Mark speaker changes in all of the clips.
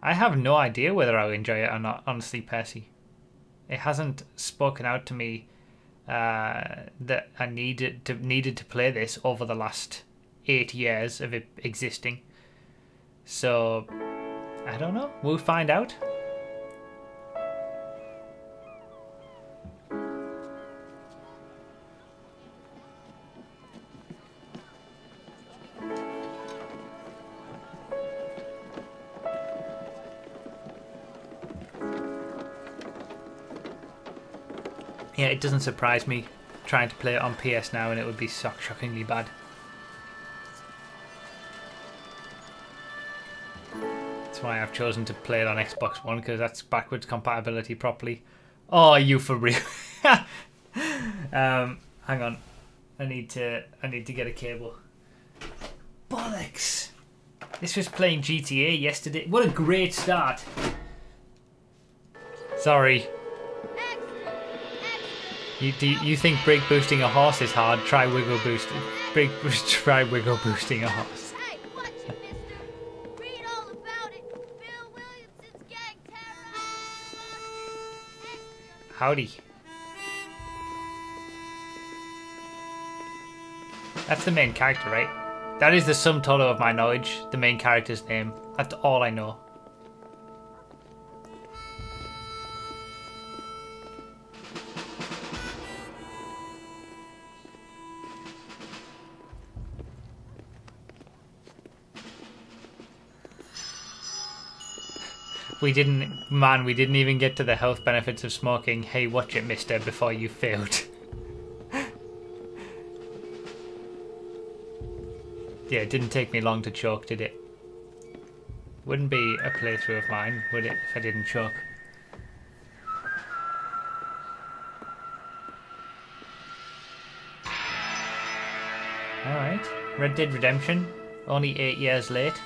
Speaker 1: I have no idea whether I'll enjoy it or not, honestly, Percy. It hasn't spoken out to me that I needed to play this over the last 8 years of it existing. So, I don't know. We'll find out. Yeah, it doesn't surprise me trying to play it on PS now and it would be shockingly bad. That's why I've chosen to play it on Xbox One, because that's backwards compatibility properly. Oh, are you for real? Hang on. I need to get a cable. Bollocks! This was playing GTA yesterday. What a great start. Sorry. You think brake boosting a horse is hard? Try wiggle boosting. Try wiggle boosting a horse.
Speaker 2: Hey, watch it, mister. Read all about it. Bill Williamson's gang terrorized.
Speaker 1: Howdy. That's the main character, right? That is the sum total of my knowledge. The main character's name. That's all I know. We didn't even get to the health benefits of smoking. Hey, watch it, mister, before you failed. Yeah, it didn't take me long to choke, did it? Wouldn't be a playthrough of mine, would it, if I didn't choke? Alright. Red Dead Redemption. Only 8 years late.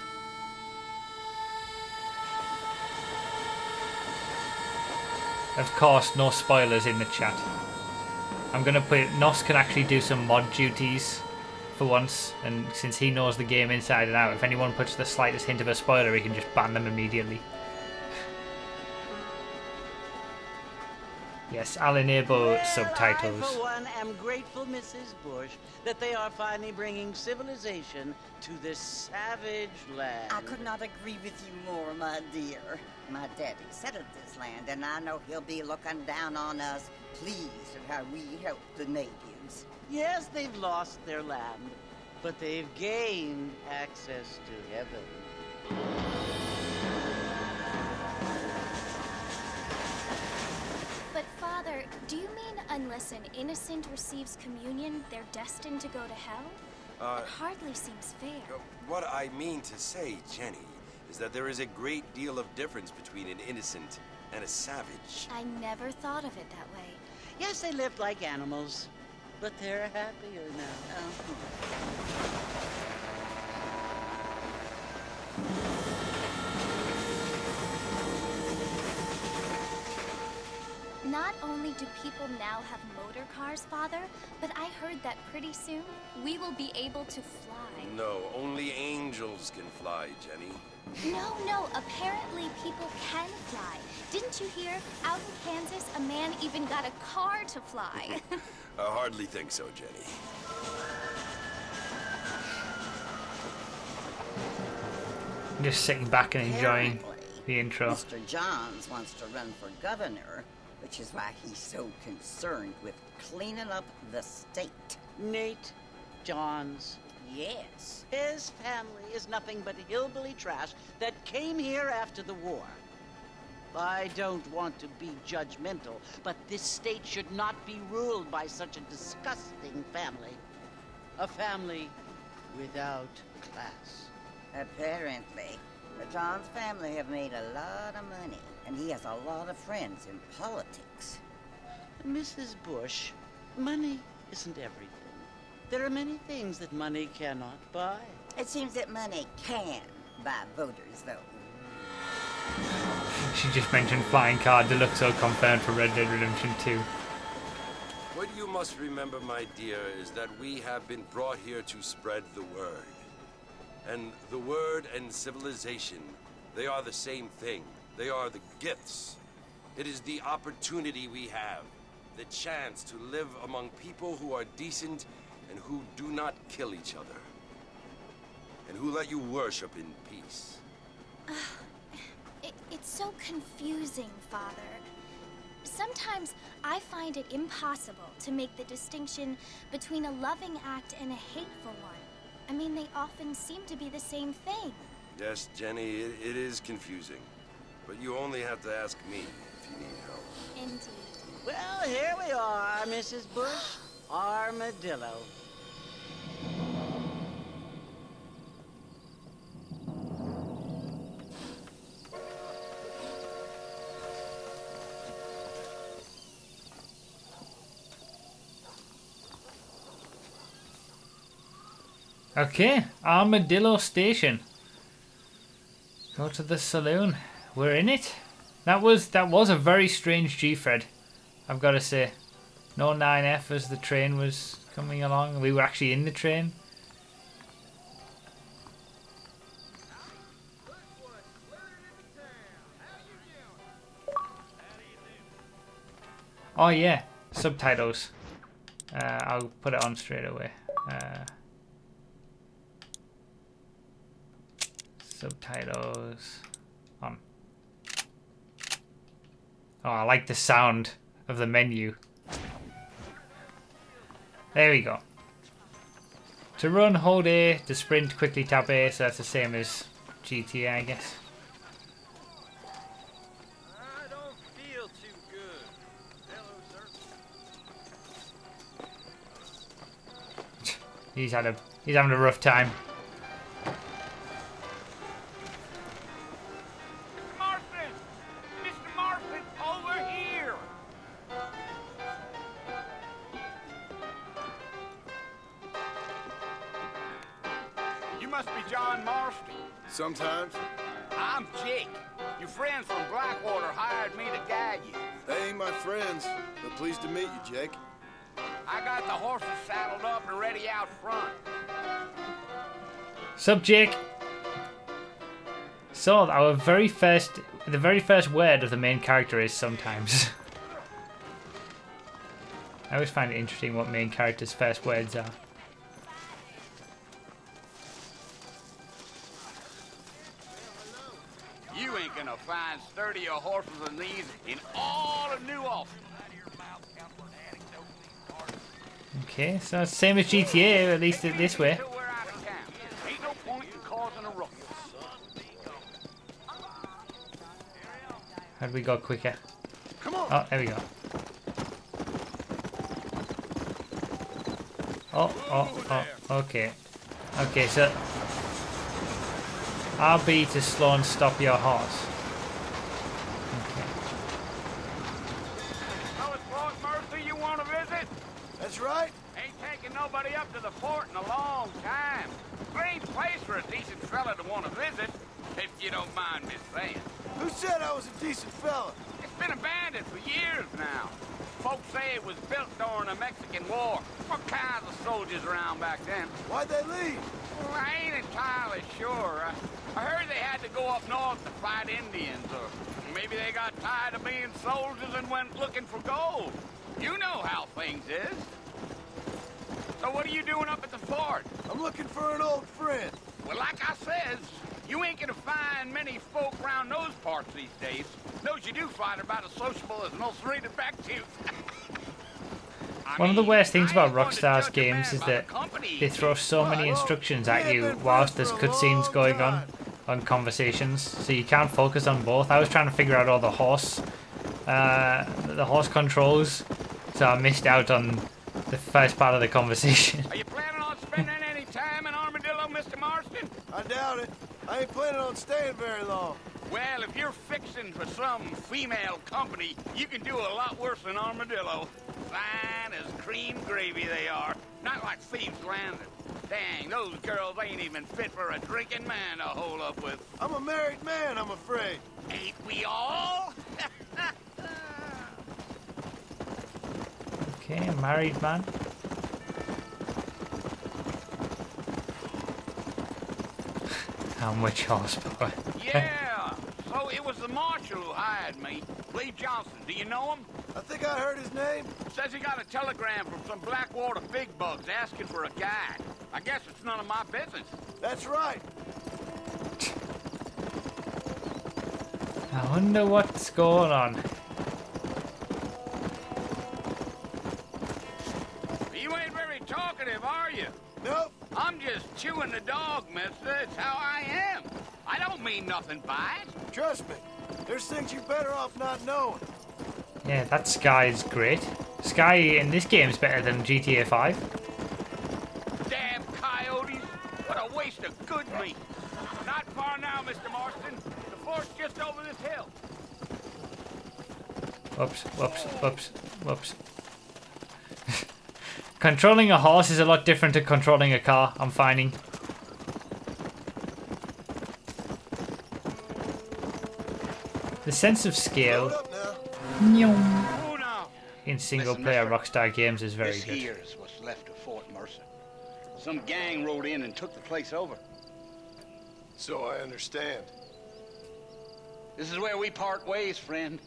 Speaker 1: Of course, no spoilers in the chat. I'm gonna put Nos can actually do some mod duties for once, and since he knows the game inside and out, if anyone puts the slightest hint of a spoiler, he can just ban them immediately. Yes, I'll enable subtitles.
Speaker 3: I, for one, am grateful, Mrs. Bush, that they are finally bringing civilization to this savage land.
Speaker 4: I could not agree with you more, my dear. My daddy settled this land, and I know he'll be looking down on us, pleased at how we help the natives.
Speaker 3: Yes, they've lost their land, but they've gained access to heaven.
Speaker 2: But Father, do you mean unless an innocent receives communion, they're destined to go to hell? It hardly seems fair.
Speaker 5: What I mean to say, Jenny, is that there is a great deal of difference between an innocent and a savage.
Speaker 2: I never thought of it that way.
Speaker 3: Yes, they lived like animals, but they're happier now.
Speaker 2: Not only do people now have motor cars, Father, but I heard that pretty soon we will be able to fly.
Speaker 5: No, only angels can fly, Jenny.
Speaker 2: No, apparently people can fly. Didn't you hear? Out in Kansas, a man even got a car to fly.
Speaker 5: I hardly think so, Jenny.
Speaker 1: I'm just sitting back and enjoying
Speaker 4: Apparently,
Speaker 1: the intro.
Speaker 4: Mr. Johns wants to run for governor, which is why he's so concerned with cleaning up the state.
Speaker 3: Nate Johns.
Speaker 4: Yes.
Speaker 3: His family is nothing but hillbilly trash that came here after the war. I don't want to be judgmental, but this state should not be ruled by such a disgusting family. A family without class.
Speaker 4: Apparently. The Johns family have made a lot of money, and he has a lot of friends in politics.
Speaker 3: Mrs. Bush, money isn't everything. There are many things that money cannot buy.
Speaker 4: It seems that money can buy voters, though.
Speaker 1: She just mentioned Flying Car Deluxe confirmed for Red Dead Redemption 2.
Speaker 5: What you must remember, my dear, is that we have been brought here to spread the word. And the word and civilization They are the same thing. They are the gifts. It is the opportunity we have, the chance to live among people who are decent and who do not kill each other, and who let you worship in peace.
Speaker 2: It's so confusing, Father. Sometimes I find it impossible to make the distinction between a loving act and a hateful one. I mean, they often seem to be the same thing.
Speaker 5: Yes, Jenny, it is confusing. But you only have to ask me if you need help.
Speaker 2: Indeed.
Speaker 3: Well, here we are, Mrs. Bush. Armadillo.
Speaker 1: Okay, Armadillo Station. Go to the saloon. We're in it. That was a very strange G-thread, I've got to say. No 9F as the train was coming along. We were actually in the train. Oh yeah, subtitles. I'll put it on straight away. Subtitles on. Oh, I like the sound of the menu. There we go. To run, hold A. To sprint, quickly tap A. So that's the same as GTA, I guess.
Speaker 6: I don't feel too good. Hello, sir.
Speaker 1: He's having a rough time.
Speaker 7: Sometimes.
Speaker 6: I'm Jake. Your friends from Blackwater hired me to guide you.
Speaker 7: They ain't my friends, but pleased to meet you, Jake.
Speaker 6: I got the horses saddled up and ready out front.
Speaker 1: Sup, Jake? So, the very first word of the main character is sometimes. I always find it interesting what main characters' first words are.
Speaker 6: You ain't gonna find sturdier horses than these in all of New Austin.
Speaker 1: Okay, so it's the same as GTA, at least this way.
Speaker 6: Ain't no point in causing a ruckus.
Speaker 1: How do we go quicker?
Speaker 6: Come on.
Speaker 1: Oh, there we go. Oh, okay. Okay, so RB to slow and stop your horse. Okay.
Speaker 6: Oh, it's Lord Mercy you want to visit?
Speaker 7: That's right.
Speaker 6: Ain't taking nobody up to the fort in a long time. Great place for a decent fella to want to visit, if you don't mind me saying.
Speaker 7: Who said I was a decent fella?
Speaker 6: It's been abandoned for years now. Folks say it was built during the Mexican War. What kinds of soldiers around back then?
Speaker 7: Why'd they leave?
Speaker 6: Well, I ain't entirely sure. I heard they had to go up north to fight Indians, or maybe they got tired of being soldiers and went looking for gold. You know how things is. So what are you doing up at the fort?
Speaker 7: I'm looking for an old friend.
Speaker 6: Well, like I says, you ain't gonna find many folk around those parts these days. Those you do find are about as sociable as an ulcerated back tooth.
Speaker 1: One of the worst things about Rockstar's games is that they throw so many instructions at you whilst there's cutscenes going on conversations, so you can't focus on both. I was trying to figure out all the horse controls, so I missed out on the first part of the conversation.
Speaker 6: Are you planning on spending any time in Armadillo, Mr. Marston?
Speaker 7: I doubt it. I ain't planning on staying very long.
Speaker 6: Well, if you're fixing for some female company, you can do a lot worse than Armadillo. Fine as cream gravy they are. Not like Thieves Landing. Dang, those girls ain't even fit for a drinking man to hole up with.
Speaker 7: I'm a married man, I'm afraid.
Speaker 6: Ain't we all?
Speaker 1: Okay, a married man. How much horsepower?
Speaker 6: Yeah, Oh, it was the marshal who hired me. Lee Johnson. Do you know him?
Speaker 7: I think I heard his name.
Speaker 6: Says he got a telegram from some Blackwater big bugs asking for a guide. I guess it's none of my business.
Speaker 7: That's right.
Speaker 1: I wonder what's going on.
Speaker 6: You ain't very talkative, are you?
Speaker 7: Nope.
Speaker 6: I'm just chewing the dog, mister. It's how I am. I don't mean nothing by it.
Speaker 7: Trust me. There's things you're better off not knowing.
Speaker 1: Yeah, that Sky is great. Sky in this game is better than GTA 5.
Speaker 6: Damn coyotes. What a waste of good meat. Not far now, Mr. Marston. The fort's just over this hill.
Speaker 1: Whoops, whoops, whoops, whoops. Controlling a horse is a lot different to controlling a car, I'm finding. The sense of scale in single-player Rockstar games is very
Speaker 6: This
Speaker 1: good.
Speaker 6: here is what's left of Fort Mercer. Some gang rode in and took the place over.
Speaker 7: So I understand.
Speaker 6: This is where we part ways, friend.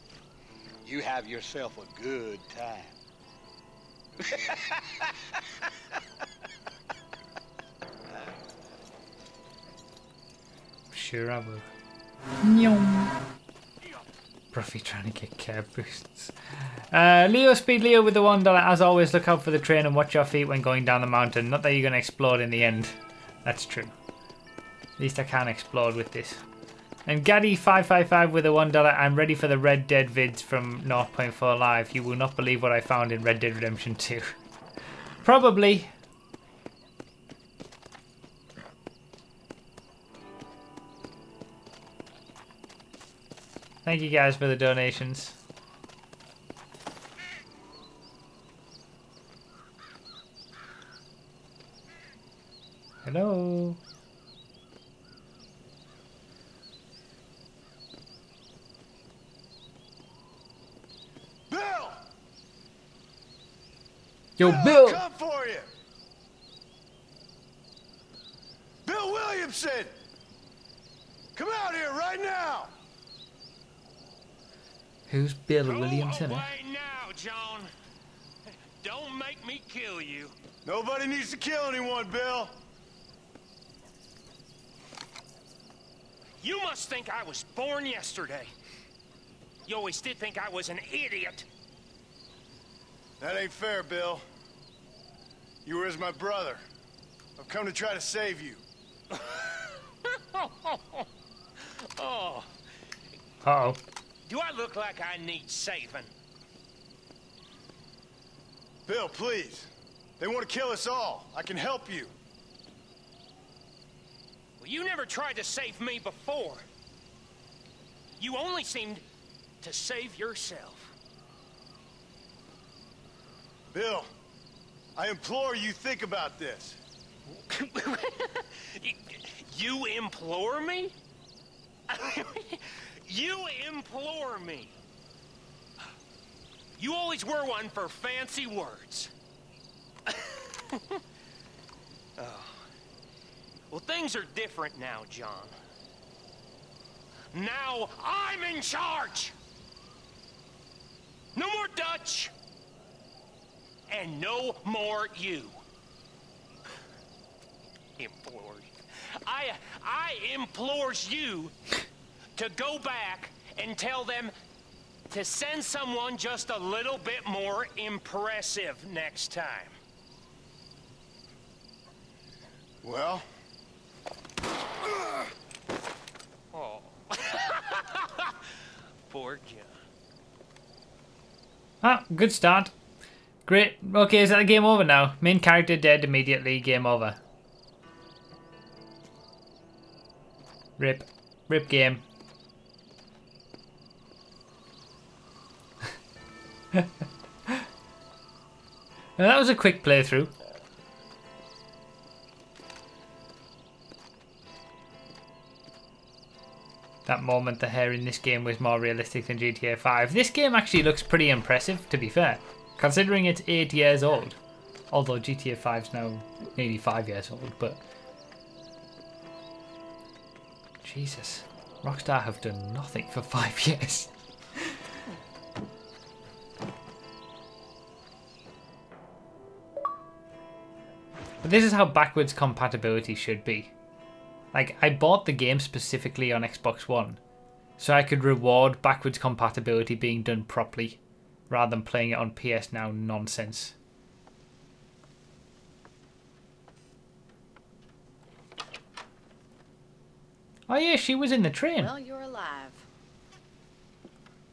Speaker 6: You have yourself a good time.
Speaker 1: Sure I will. Broughy trying to get care boosts. Leo Speed Leo with the $1. As always, look out for the train and watch your feet when going down the mountain. Not that you're going to explode in the end. That's true. At least I can't explode with this. And Gaddy555 with a $1. I'm ready for the Red Dead vids from 0.4 Live. You will not believe what I found in Red Dead Redemption 2. Probably. Thank you guys for the donations. Hello.
Speaker 7: Bill!
Speaker 1: Yo, Bill!
Speaker 7: Come for you! Bill Williamson! Come out here right now!
Speaker 1: Who's Bill Williamson?
Speaker 8: Go away now, John. Don't make me kill you.
Speaker 7: Nobody needs to kill anyone, Bill.
Speaker 8: You must think I was born yesterday. You always did think I was an idiot.
Speaker 7: That ain't fair, Bill. You were as my brother. I've come to try to save you.
Speaker 8: Oh,
Speaker 1: Uh-oh.
Speaker 8: do I look like I need saving?
Speaker 7: Bill, please. They want to kill us all. I can help you.
Speaker 8: Well, you never tried to save me before. You only seemed to save yourself.
Speaker 7: Bill, I implore you think about this.
Speaker 8: You implore me? You implore me. You always were one for fancy words. Oh. Well, things are different now, John. Now I'm in charge. No more Dutch. And no more you. Implores. I implores you to go back and tell them to send someone just a little bit more impressive next time.
Speaker 7: Well?
Speaker 8: Oh. Poor John.
Speaker 1: Ah, good start. Great. Okay, is that the game over now? Main character dead immediately. Game over. Rip. Rip game. Now that was a quick playthrough. That moment the hair in this game was more realistic than GTA 5. This game actually looks pretty impressive, to be fair, considering it's 8 years old. Although GTA 5's now nearly 5 years old, but... Jesus. Rockstar have done nothing for 5 years. But this is how backwards compatibility should be. Like, I bought the game specifically on Xbox One, so I could reward backwards compatibility being done properly, rather than playing it on PS Now nonsense. Oh yeah, she was in the train.
Speaker 9: Well, you're alive.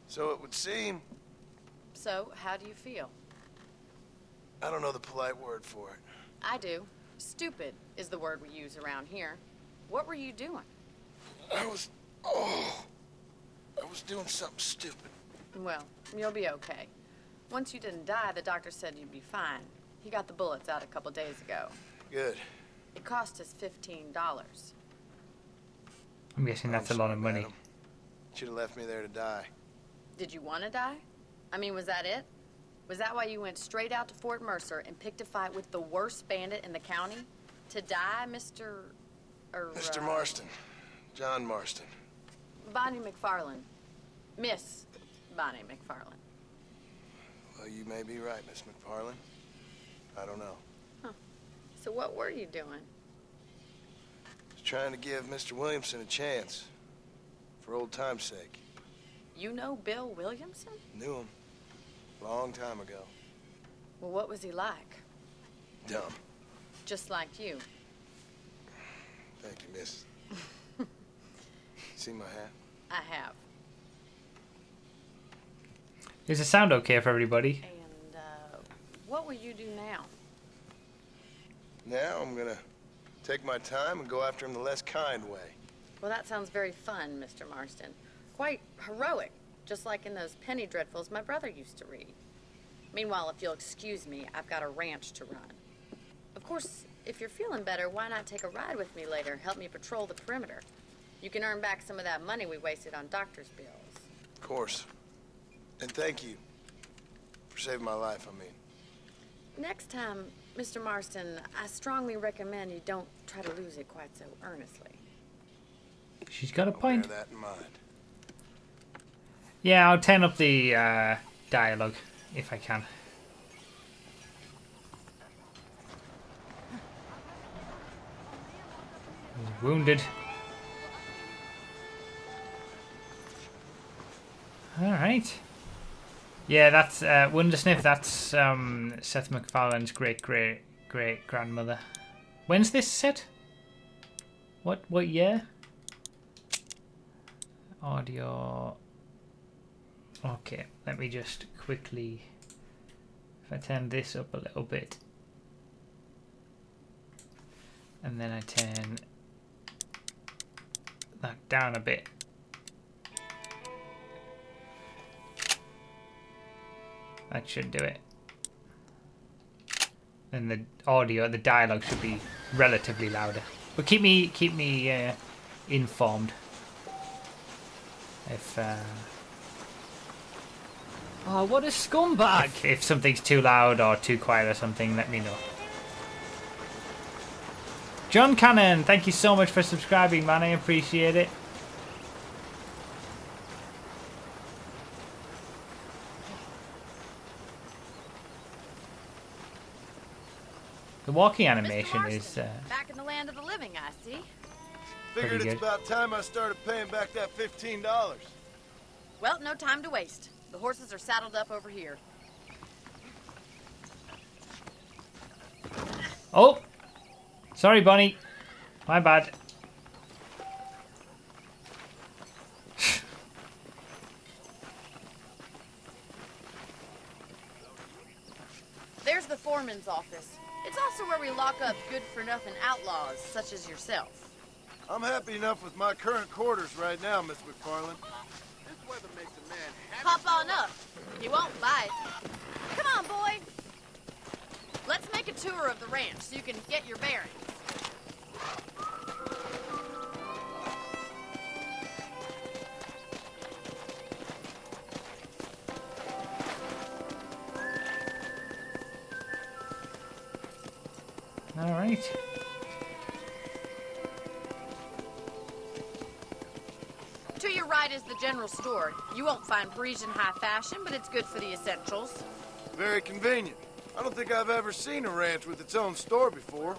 Speaker 7: So it would seem.
Speaker 9: So, how do you feel?
Speaker 7: I don't know the polite word for it.
Speaker 9: I do. Stupid is the word we use around here. What were you doing?
Speaker 7: I was doing something stupid.
Speaker 9: Well, you'll be okay. Once you didn't die, the doctor said you'd be fine. He got the bullets out a couple days ago.
Speaker 7: Good.
Speaker 9: It cost us $15.
Speaker 1: I'm guessing that's a lot of money.
Speaker 7: Should have left me there to die.
Speaker 9: Did you want to die? I mean, was that it? Was that why you went straight out to Fort Mercer and picked a fight with the worst bandit in the county? To die, Mr.
Speaker 7: Mr. Marston. John Marston.
Speaker 9: Bonnie McFarland. Miss Bonnie McFarland.
Speaker 7: Well, you may be right, Miss McFarland. I don't know.
Speaker 9: Huh. So what were you doing?
Speaker 7: Just trying to give Mr. Williamson a chance. For old time's sake.
Speaker 9: You know Bill Williamson?
Speaker 7: Knew him. Long time ago.
Speaker 9: Well, what was he like?
Speaker 7: Dumb.
Speaker 9: Just like you.
Speaker 7: Thank you, miss. See my hat?
Speaker 9: I have.
Speaker 1: Is the sound okay for everybody?
Speaker 9: And, what will you do now?
Speaker 7: Now I'm gonna take my time and go after him the less kind way.
Speaker 9: Well, that sounds very fun, Mr. Marston. Quite heroic, just like in those penny dreadfuls my brother used to read. Meanwhile, if you'll excuse me, I've got a ranch to run. Of course, if you're feeling better, why not take a ride with me later? Help me patrol the perimeter. You can earn back some of that money we wasted on doctor's bills.
Speaker 7: Of course. And thank you for saving my life, I mean.
Speaker 9: Next time, Mr. Marston, I strongly recommend you don't try to lose it quite so earnestly.
Speaker 1: She's got a
Speaker 7: I'll
Speaker 1: point.
Speaker 7: bear that in mind.
Speaker 1: Yeah, I'll turn up the dialogue if I can. He's wounded. Alright. Yeah, that's Wondersniff, that's Seth MacFarlane's great grandmother. When's this set? What year? Audio. Okay, let me just quickly, if I turn this up a little bit, and then I turn that down a bit. That should do it. And the audio, the dialogue should be relatively louder. But keep me informed if. Oh, what a scumbag! If something's too loud or too quiet or something, let me know. John Cannon, thank you so much for subscribing, man. I appreciate it. The walking animation is
Speaker 9: back in the land of the living, I see.
Speaker 7: Figured
Speaker 1: good.
Speaker 7: it's about time I started paying back that $15.
Speaker 9: Well, no time to waste. The horses are saddled up over here.
Speaker 1: Oh! Sorry, Bonnie. My bad.
Speaker 9: There's the foreman's office. It's also where we lock up good-for-nothing outlaws, such as yourself.
Speaker 7: I'm happy enough with my current quarters right now, Miss McFarland.
Speaker 6: This weather makes a man happy.
Speaker 9: Hop on up. You won't bite. Come on, boy. Let's make a tour of the ranch so you can get your bearings.
Speaker 1: All right.
Speaker 9: is the general store. You won't find Parisian high fashion, but it's good for the essentials.
Speaker 7: Very convenient. I don't think I've ever seen a ranch with its own store before.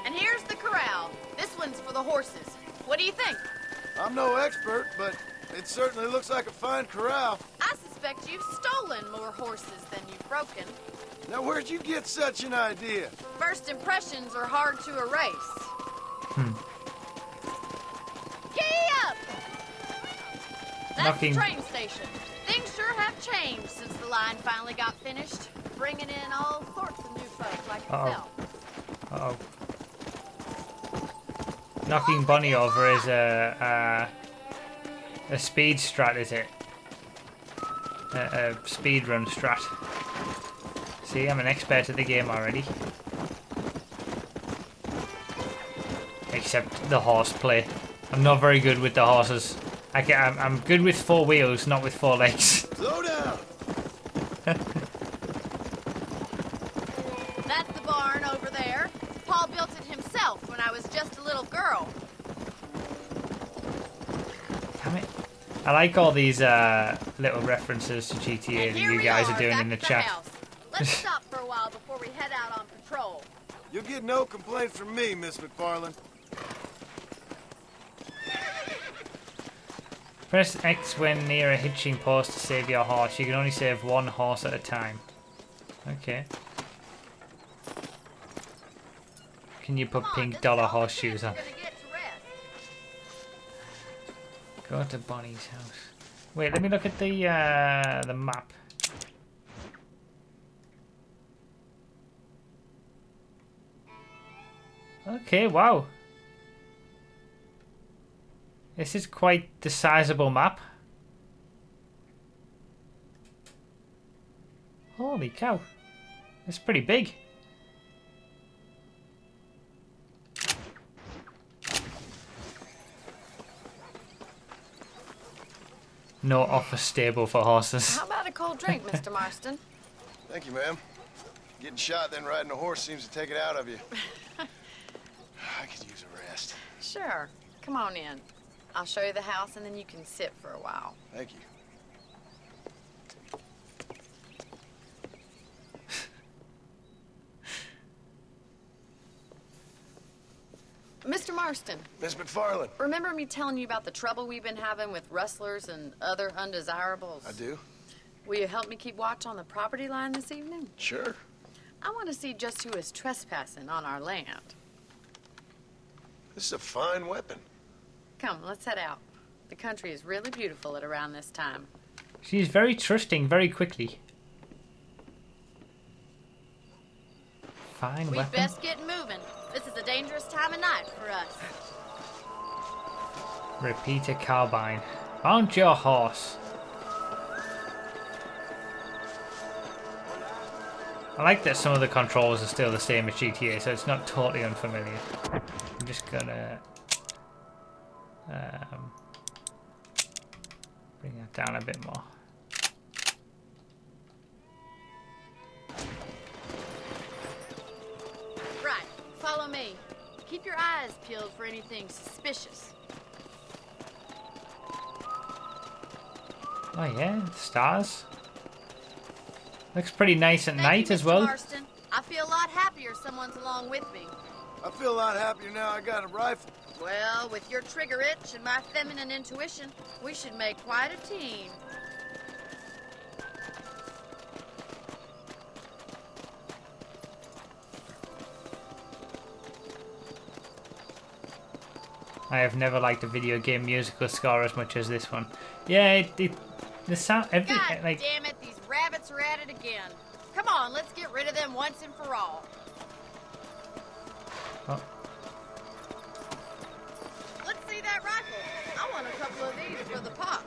Speaker 9: And here's the corral. This one's for the horses. What do you think?
Speaker 7: I'm no expert, but it certainly looks like a fine corral.
Speaker 9: I suspect you've stolen more horses than you've broken.
Speaker 7: Now, where'd you get such an idea?
Speaker 9: First impressions are hard to erase. Giddy up! That's the train station. Things sure have changed since the line finally got finished, bringing in all sorts of new folks like yourself.
Speaker 1: Uh-oh. Knocking Bonnie over is a speed strat, is it? A speed run strat. See, I'm an expert at the game already. Except the horse play. I'm not very good with the horses. I'm good with 4 wheels, not with 4 legs.
Speaker 7: Slow down!
Speaker 9: That's the barn over there. Paul built it himself when I was just a little girl.
Speaker 1: Damn it. I like all these little references to GTA that you guys are doing in the chat.
Speaker 9: Let's stop for a while before we head out on patrol.
Speaker 7: You'll get no complaints from me, Miss McFarland.
Speaker 1: Press X when near a hitching post to save your horse. You can only save 1 horse at a time. Okay. Can you put pink dollar horseshoes on? Go to Bonnie's house. Wait, let me look at the map. Okay, wow. This is quite the sizable map. Holy cow. It's pretty big. No offer stable for horses.
Speaker 9: How about a cold drink, Mr. Marston?
Speaker 7: Thank you, ma'am. Getting shot, then riding a horse seems to take it out of you. I could use a rest.
Speaker 9: Sure. Come on in. I'll show you the house, and then you can sit for a while.
Speaker 7: Thank you.
Speaker 9: Mr. Marston.
Speaker 7: Miss McFarland.
Speaker 9: Remember me telling you about the trouble we've been having with rustlers and other undesirables?
Speaker 7: I do.
Speaker 9: Will you help me keep watch on the property line this evening?
Speaker 7: Sure.
Speaker 9: I want to see just who is trespassing on our land.
Speaker 7: This is a fine weapon.
Speaker 9: Come, let's head out. The country is really beautiful at around this time.
Speaker 1: She's very trusting very quickly. Fine
Speaker 9: We'd
Speaker 1: weapon.
Speaker 9: best get moving. This is a dangerous time of night for us.
Speaker 1: Repeater carbine. Mount your horse. I like that some of the controls are still the same as GTA, so it's not totally unfamiliar. I'm just gonna bring that down a bit more.
Speaker 9: Right, follow me. Keep your eyes peeled for anything suspicious.
Speaker 1: Oh yeah, stars. Looks pretty nice at night as well.
Speaker 9: Marston. I feel a lot happier someone's along with me.
Speaker 7: I feel a lot happier now I got a rifle.
Speaker 9: Well, with your trigger itch and my feminine intuition, we should make quite a team.
Speaker 1: I have never liked a video game musical score as much as this one. Yeah, the sound, every,
Speaker 9: God
Speaker 1: like.
Speaker 9: damn it, these rabbits are at it again. Come on, let's get rid of them once and for all.
Speaker 1: Oh.
Speaker 9: Let's see that rifle. I want a couple of these for the pop.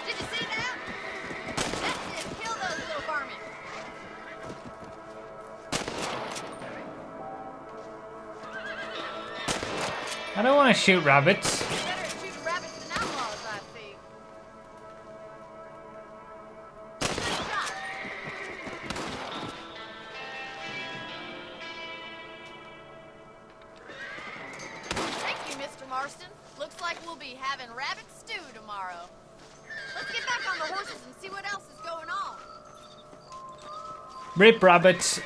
Speaker 9: Did you see that? That's it. Kill those little varmints.
Speaker 1: I don't want to shoot rabbits.
Speaker 9: Better shoot rabbits than outlaws, I see. be having rabbit stew tomorrow. Let's get back on the horses and see what else is going on.
Speaker 1: Rip rabbits.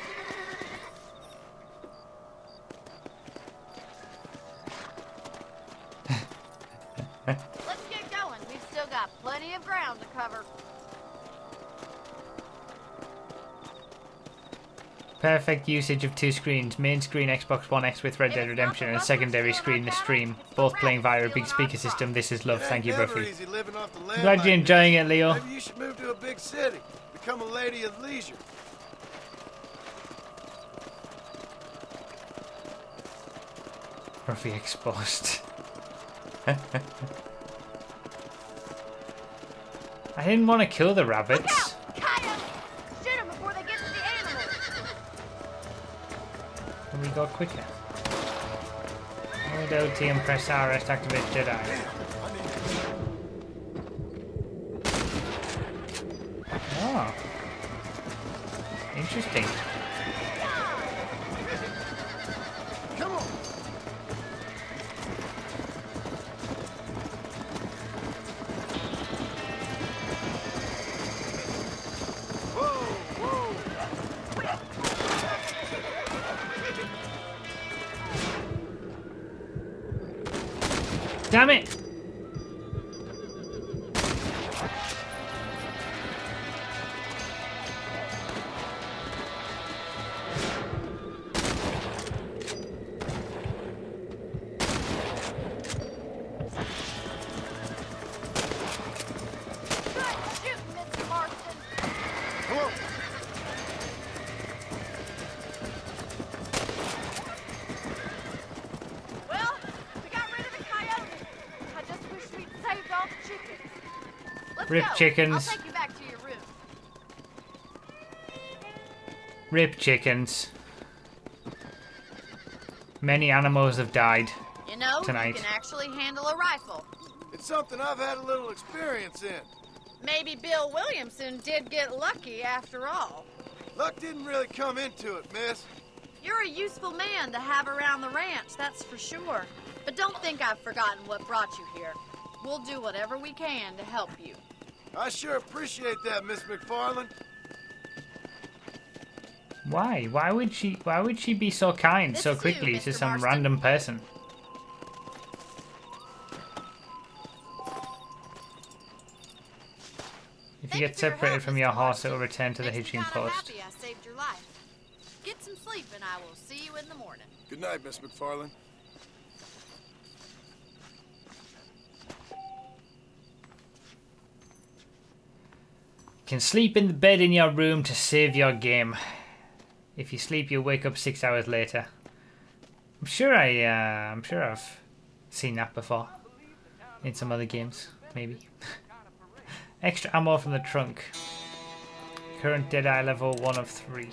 Speaker 9: Let's get going. We've still got plenty of ground to cover.
Speaker 1: Perfect usage of 2 screens. Main screen Xbox One X with Red Dead Redemption and secondary screen the stream. Both playing via a big speaker system. This is love. Thank you, Broughy. Glad you're enjoying it, Leo.
Speaker 7: Maybe you should move to a big city. Become a lady of leisure.
Speaker 1: Broughy exposed. I didn't want to kill the rabbits.
Speaker 9: Shoot them before they get to the animals.
Speaker 1: And we go quicker. Hold LT and press RS to activate Jedi. Oh. Interesting.
Speaker 7: Come on.
Speaker 1: Damn it! Rip chickens.
Speaker 9: I'll take you back to your room.
Speaker 1: Rip chickens. Many animals have died
Speaker 9: You know,
Speaker 1: tonight.
Speaker 9: you can actually handle a rifle.
Speaker 7: It's something I've had a little experience in.
Speaker 9: Maybe Bill Williamson did get lucky after all.
Speaker 7: Luck didn't really come into it, miss.
Speaker 9: You're a useful man to have around the ranch, that's for sure. But don't think I've forgotten what brought you here. We'll do whatever we can to help you.
Speaker 7: I sure appreciate that, Miss McFarland.
Speaker 1: Why? Why would she be so kind
Speaker 9: This
Speaker 1: so
Speaker 9: is you,
Speaker 1: quickly to
Speaker 9: Mr.
Speaker 1: some
Speaker 9: Marston.
Speaker 1: random person? If you
Speaker 9: Thank
Speaker 1: get
Speaker 9: for your
Speaker 1: separated
Speaker 9: help,
Speaker 1: from
Speaker 9: Mr.
Speaker 1: your horse, it
Speaker 9: Marston.
Speaker 1: will return to the
Speaker 9: Makes me
Speaker 1: hitching
Speaker 9: kinda
Speaker 1: post.
Speaker 9: happy I saved your life. Get some sleep and I will see you in the morning.
Speaker 7: Good night, Miss McFarland.
Speaker 1: Can sleep in the bed in your room to save your game. If you sleep, you'll wake up 6 hours later. I'm sure I've seen that before in some other games, maybe. Extra ammo from the trunk. Current Deadeye level 1 of 3.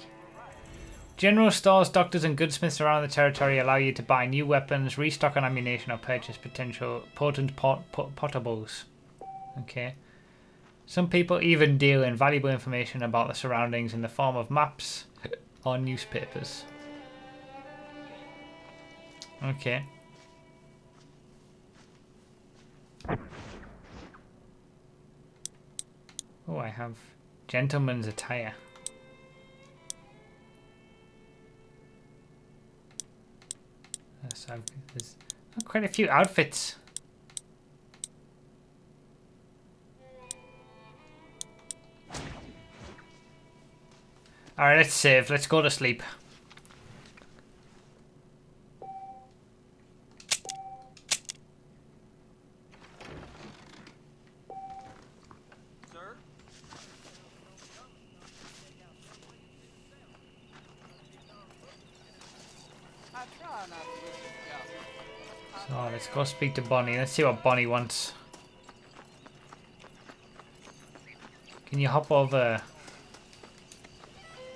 Speaker 1: General stores, doctors, and goodsmiths around the territory allow you to buy new weapons, restock on ammunition, or purchase potential potent potables. Okay. Some people even deal in valuable information about the surroundings in the form of maps or newspapers. Okay. Oh, I have gentleman's attire. So there's quite a few outfits. Alright, let's save. Let's go to sleep.
Speaker 10: Sir? I try not to listen.
Speaker 1: So let's go speak to Bonnie. Let's see what Bonnie wants. Can you hop over?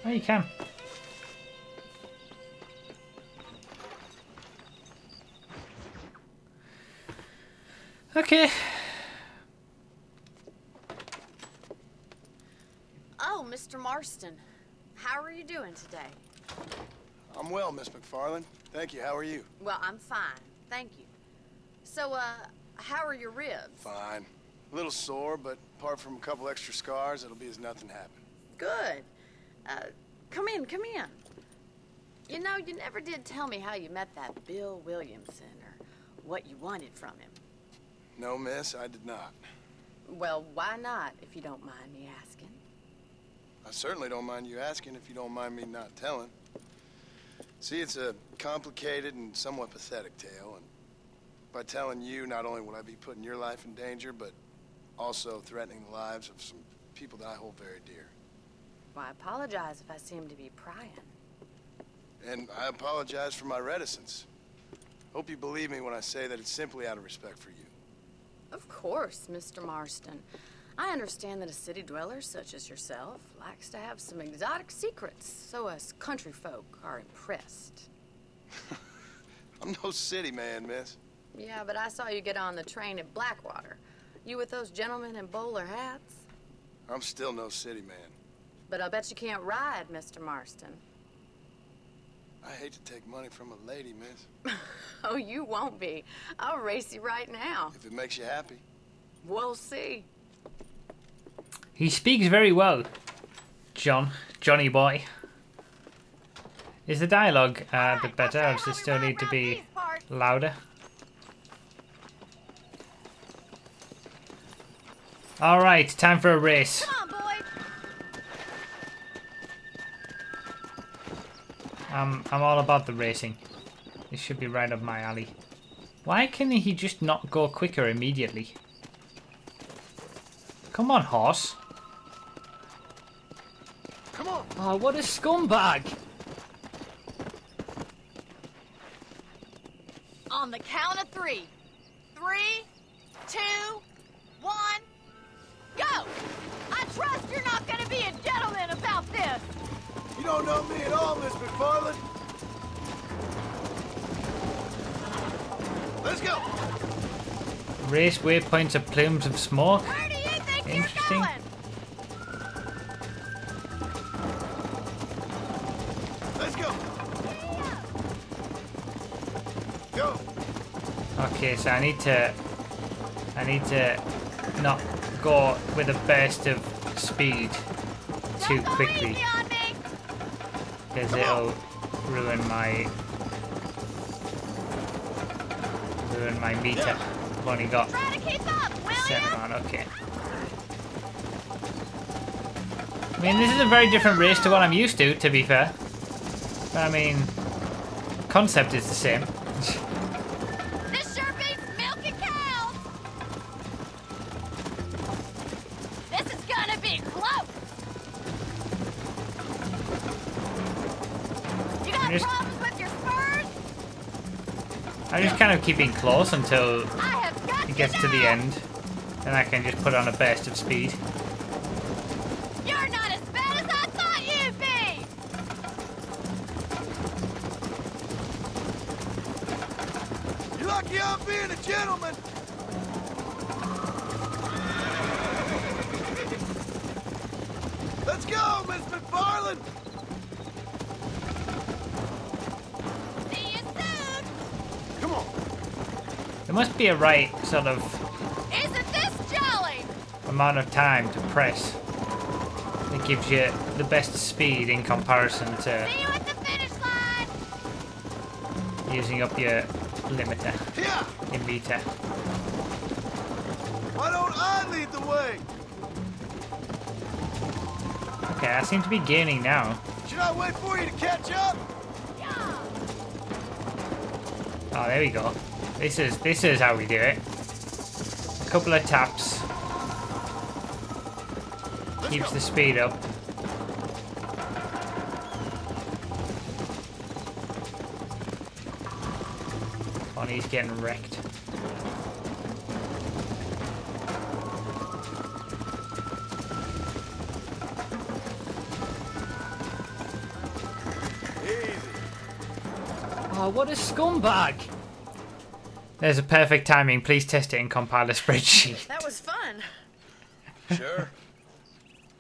Speaker 1: Oh, you can. Okay.
Speaker 9: Oh, Mr. Marston. How are you doing today?
Speaker 7: I'm well, Miss McFarland. Thank you. How are you?
Speaker 9: Well, I'm fine. Thank you. So, How are your ribs?
Speaker 7: Fine. A little sore, but apart from a couple extra scars, it'll be as nothing happened.
Speaker 9: Good. Come in, come in. You know, you never did tell me how you met that Bill Williamson or what you wanted from him.
Speaker 7: No, miss, I did not.
Speaker 9: Well, why not, if you don't mind me asking?
Speaker 7: I certainly don't mind you asking if you don't mind me not telling. See, it's a complicated and somewhat pathetic tale, and by telling you, not only would I be putting your life in danger, but also threatening the lives of some people that I hold very dear.
Speaker 9: Well, I apologize if I seem to be prying.
Speaker 7: And I apologize for my reticence. Hope you believe me when I say that it's simply out of respect for you.
Speaker 9: Of course, Mr. Marston. I understand that a city dweller such as yourself likes to have some exotic secrets, so us country folk are impressed.
Speaker 7: I'm no city man, miss.
Speaker 9: Yeah, but I saw you get on the train at Blackwater. You with those gentlemen in bowler hats?
Speaker 7: I'm still no city man.
Speaker 9: But I bet you can't ride, Mr. Marston.
Speaker 7: I hate to take money from a lady, miss.
Speaker 9: Oh, you won't be. I'll race you right now.
Speaker 7: If it makes you happy.
Speaker 9: We'll see.
Speaker 1: He speaks very well, Johnny boy. Is the dialogue a bit better, or does it still need to be louder? Alright, time for a race.
Speaker 2: Come on, boy.
Speaker 1: I'm all about the racing. This should be right up my alley. Why can he just not go quicker immediately? Come on, horse.
Speaker 7: Come on.
Speaker 1: Oh, what a scumbag.
Speaker 9: On the count of 3. 3, 2, 1, go! I trust you're not gonna be a gentleman about this!
Speaker 7: You don't know me at all, Miss McFarland. Let's go.
Speaker 1: Race waypoints of plumes of smoke.
Speaker 9: Where do you think
Speaker 1: Interesting.
Speaker 9: you're going?
Speaker 7: Let's go. Go.
Speaker 1: Okay, so I need to not go with a burst of speed too
Speaker 9: Don't go
Speaker 1: quickly,
Speaker 9: easy on me.
Speaker 1: because it'll ruin my meter. I've only got
Speaker 9: Try to keep up, will
Speaker 1: 7
Speaker 9: ya?
Speaker 1: on. Okay. I mean, this is a very different race to what I'm used to be fair. But I mean, concept is the same.
Speaker 9: This sure beats milking cows. This is gonna be close. You got
Speaker 1: Just-
Speaker 9: problems with your spurs?
Speaker 1: I'm just kind of keeping close until
Speaker 9: I have got
Speaker 1: it gets to the end, and I can just put on a burst of speed.
Speaker 9: You're not as bad as I thought you'd be.
Speaker 7: You're lucky I'm being a gentleman. Let's go, Miss McFarland.
Speaker 9: See you soon.
Speaker 7: Come on.
Speaker 1: There must be a right sort of
Speaker 9: Isn't this jolly?
Speaker 1: amount of time to press that gives you the best speed in comparison to
Speaker 9: See you at the finish line.
Speaker 1: using up your limiter,
Speaker 7: Yeah.
Speaker 1: your meter.
Speaker 7: Why don't I lead the way?
Speaker 1: Okay, I seem to be gaining now.
Speaker 7: Should I wait for you to catch up?
Speaker 1: Oh, there we go. This is how we do it. A couple of taps keeps the speed up. Bonnie's getting wrecked. Oh, what a scumbag! There's a perfect timing. Please test it and compile a spreadsheet.
Speaker 9: That was fun.
Speaker 7: Sure.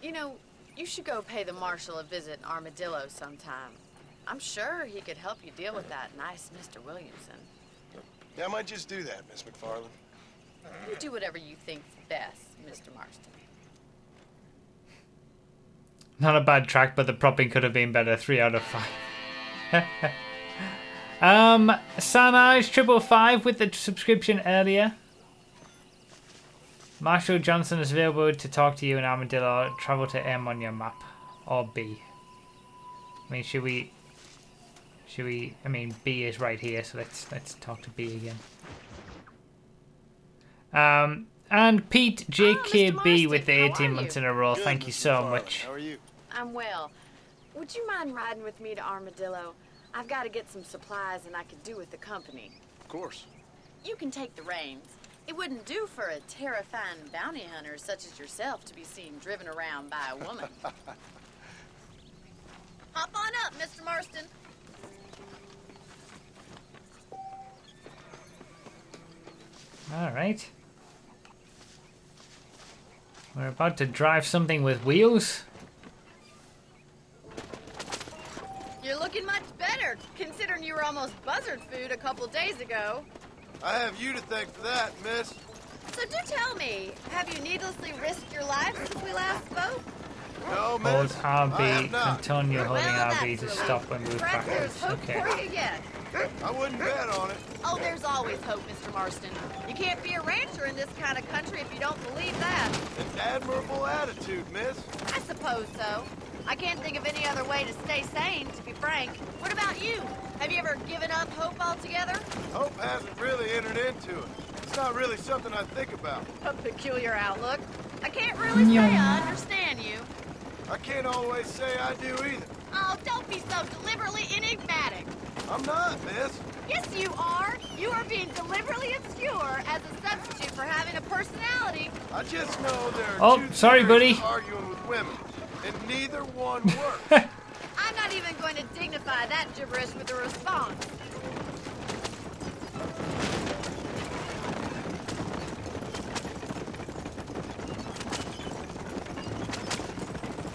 Speaker 9: You know, you should go pay the marshal a visit in Armadillo sometime. I'm sure he could help you deal with that nice Mr. Williamson.
Speaker 7: Yeah, I might just do that, Miss McFarland.
Speaker 9: You do whatever you think's best, Mr. Marston.
Speaker 1: Not a bad track, but the propping could have been better. 3 out of 5. Sanage 555 with the subscription earlier. Marshall Johnson is available to talk to you in Armadillo. Travel to M on your map. Or B. I mean, should we... I mean, B is right here, so let's talk to B again. And Pete JKB with the 18 months in a row.
Speaker 7: Good,
Speaker 1: Thank you
Speaker 7: Mr.
Speaker 1: so
Speaker 7: Farley.
Speaker 1: much.
Speaker 7: How are you?
Speaker 9: I'm well. Would you mind riding with me to Armadillo? I've got to get some supplies and I could do with the company.
Speaker 7: Of course.
Speaker 9: You can take the reins. It wouldn't do for a terrifying bounty hunter such as yourself to be seen driven around by a woman. Hop on up, Mr. Marston.
Speaker 1: All right. We're about to drive something with wheels.
Speaker 9: You're looking much better, considering you were almost buzzard food a couple days ago.
Speaker 7: I have you to thank for that, miss.
Speaker 9: So do tell me, have you needlessly risked your life since we last spoke?
Speaker 7: No,
Speaker 1: Hold
Speaker 7: miss. I
Speaker 1: RB.
Speaker 7: have not.
Speaker 1: Continue holding
Speaker 9: Well,
Speaker 1: RB to
Speaker 9: that's
Speaker 1: stop and move
Speaker 9: perhaps
Speaker 1: backwards.
Speaker 9: there's hope
Speaker 1: Okay.
Speaker 9: for you yet.
Speaker 7: I wouldn't bet on it.
Speaker 9: Oh, there's always hope, Mr. Marston. You can't be a rancher in this kind of country if you don't believe that.
Speaker 7: An admirable attitude, miss.
Speaker 9: I suppose so. I can't think of any other way to stay sane, to be frank. What about you? Have you ever given up hope altogether?
Speaker 7: Hope hasn't really entered into it. It's not really something I think about.
Speaker 9: A peculiar outlook. I can't really say I understand you.
Speaker 7: I can't always say I do either.
Speaker 9: Oh, don't be so deliberately enigmatic.
Speaker 7: I'm not, miss.
Speaker 9: Yes, you are. You are being deliberately obscure as a substitute for having a personality.
Speaker 7: I just know there are
Speaker 1: Oh,
Speaker 7: two
Speaker 1: sorry,
Speaker 7: theories
Speaker 1: buddy.
Speaker 7: of arguing with women, and neither one works.
Speaker 9: I'm not even going to dignify that gibberish with a response.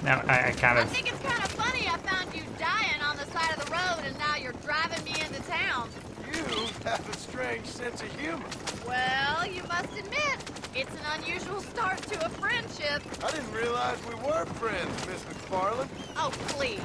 Speaker 1: Now I kind
Speaker 9: I
Speaker 1: of.
Speaker 9: think it's kind of funny I found you dying on the side of the road and now you're driving me into town.
Speaker 7: You have a strange sense of humor.
Speaker 9: Well, you must admit, it's an unusual start to a friendship.
Speaker 7: I didn't realize we were friends, Miss McFarland.
Speaker 9: Oh, please.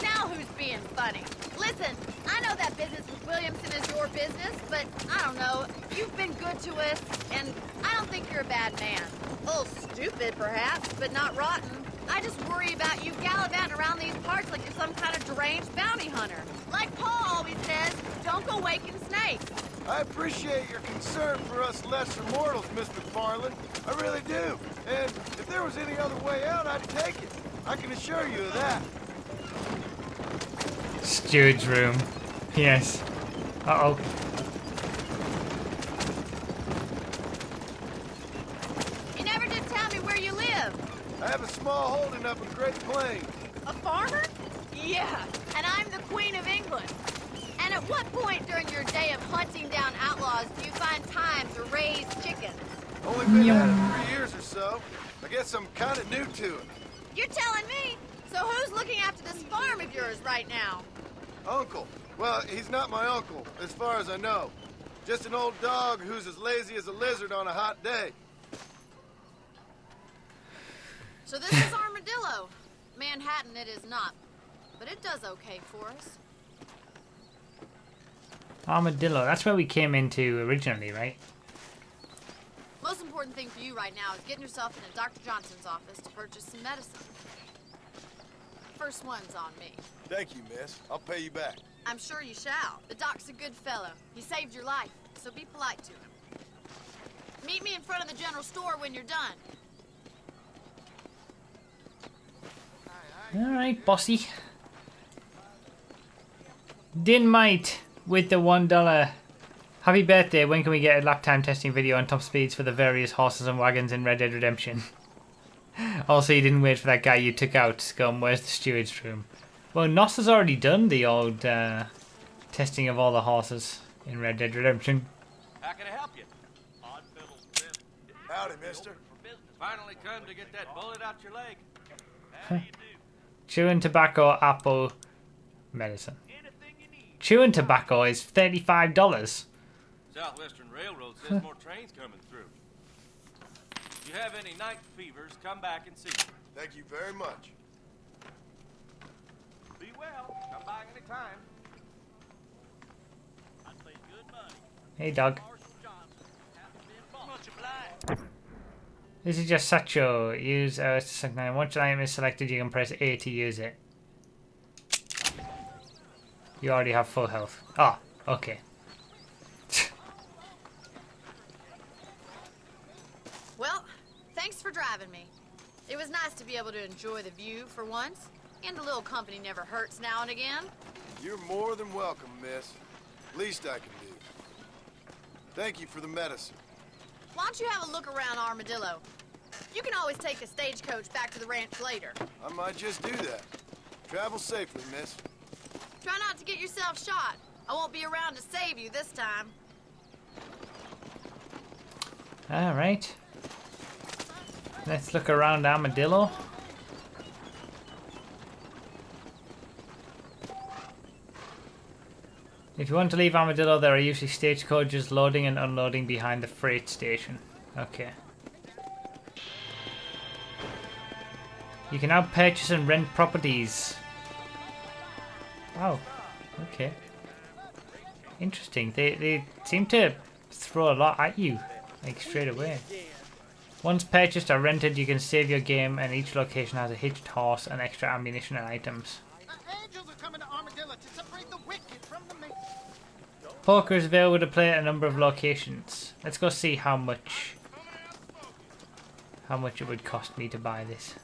Speaker 9: Now who's being funny? Listen, I know that business with Williamson is your business, but I don't know. You've been good to us, and I don't think you're a bad man. A little stupid, perhaps, but not rotten. I just worry about you gallivanting around these parts like you're some kind of deranged bounty hunter. Like Paul always says, don't go waking snakes.
Speaker 7: I appreciate your concern for us lesser mortals, Miss McFarland. I really do. And if there was any other way out, I'd take it. I can assure you of that.
Speaker 1: Steward's room. Yes. Uh-oh.
Speaker 9: You never did tell me where you live.
Speaker 7: I have a small holding up in Great Plains.
Speaker 9: A farmer? Yeah, and I'm the Queen of England. And at what point during your day of hunting down outlaws do you find time to raise chickens?
Speaker 7: Only been at it 3 years or so. I guess I'm kind of new to it.
Speaker 9: You're telling me? So who's looking after this farm of yours right now?
Speaker 7: Uncle. Well, he's not my uncle, as far as I know. Just an old dog who's as lazy as a lizard on a hot day.
Speaker 9: So this is Armadillo. Manhattan it is not, but it does okay for us.
Speaker 1: Armadillo. That's where we came into originally, right?
Speaker 9: Most important thing for you right now is getting yourself into Dr. Johnson's office to purchase some medicine. First one's on me.
Speaker 7: Thank you, miss. I'll pay you back.
Speaker 9: I'm sure you shall. The doc's a good fellow. He saved your life, so be polite to him. Meet me in front of the general store when you're done.
Speaker 1: Alright, bossy. Dinmite with the $1. Happy birthday. When can we get a lap time testing video on top speeds for the various horses and wagons in Red Dead Redemption? Also, you didn't wait for that guy you took out to go, where's the steward's room? Well, Nos has already done the old testing of all the horses in Red Dead Redemption.
Speaker 11: How can I help you?
Speaker 7: Howdy, mister.
Speaker 11: Finally come to get that bullet out your leg. How do you do?
Speaker 1: Chewing tobacco, apple, medicine. Chewing tobacco is $35.
Speaker 11: Southwestern Railroad says more trains coming through. If you have any night fevers, come back and see me.
Speaker 7: Thank you very much.
Speaker 11: Be well. Come back anytime.
Speaker 1: Hey, dog.
Speaker 11: Much obliged.
Speaker 1: This is just Satcho. Use once an item is selected, you can press A to use it. You already have full health. Ah, okay.
Speaker 9: Well, thanks for driving me. It was nice to be able to enjoy the view for once, and a little company never hurts now and again.
Speaker 7: You're more than welcome, miss. Least I can do. Thank you for the medicine.
Speaker 9: Why don't you have a look around Armadillo? You can always take a stagecoach back to the ranch later.
Speaker 7: I might just do that. Travel safely, miss.
Speaker 9: Try not to get yourself shot. I won't be around to save you this time.
Speaker 1: Alright. Let's look around Armadillo. If you want to leave Armadillo, there are usually stagecoaches loading and unloading behind the freight station. Okay. You can now purchase and rent properties. Oh, okay. Interesting. They seem to throw a lot at you, like straight away. Once purchased or rented, you can save your game, and each location has a hitched horse and extra ammunition and items.
Speaker 10: Angels are coming to Armadillo to separate the wicked from the meek.
Speaker 1: Poker is available to play at a number of locations. Let's go see how much it would cost me to buy this.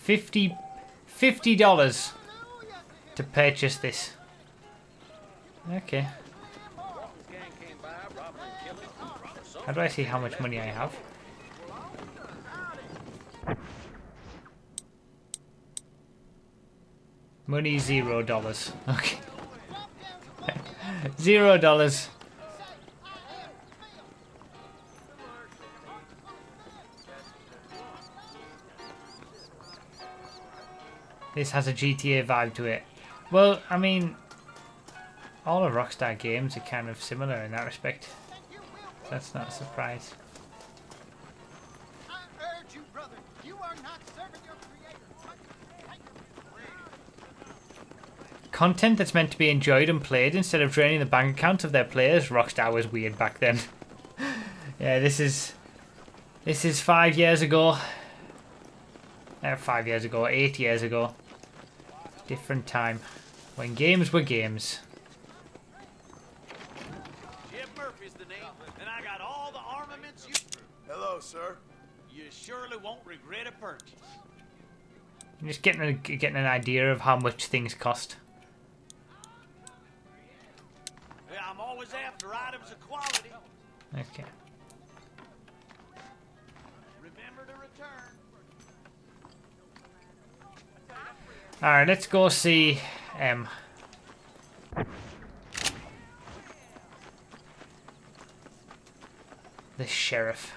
Speaker 1: $50 to purchase this. Okay. How do I see how much money I have? Money $0. Okay. $0. This has a GTA vibe to it. Well, I mean, all of Rockstar games are kind of similar in that respect. That's not a surprise.
Speaker 10: I urge you, brother, you are not serving your creator.
Speaker 1: Content that's meant to be enjoyed and played instead of draining the bank accounts of their players. Rockstar was weird back then. Yeah, this is 5 years ago. 5 years ago, 8 years ago. Different time. When games were games.
Speaker 11: Jim Murphy's the name, and I got all the armaments you...
Speaker 7: Hello, sir.
Speaker 11: You surely won't regret a purchase.
Speaker 1: I'm just getting an idea of how much things cost.
Speaker 11: Yeah, I'm always after items of quality.
Speaker 1: Okay.
Speaker 11: Remember to return.
Speaker 1: Alright, let's go see the sheriff.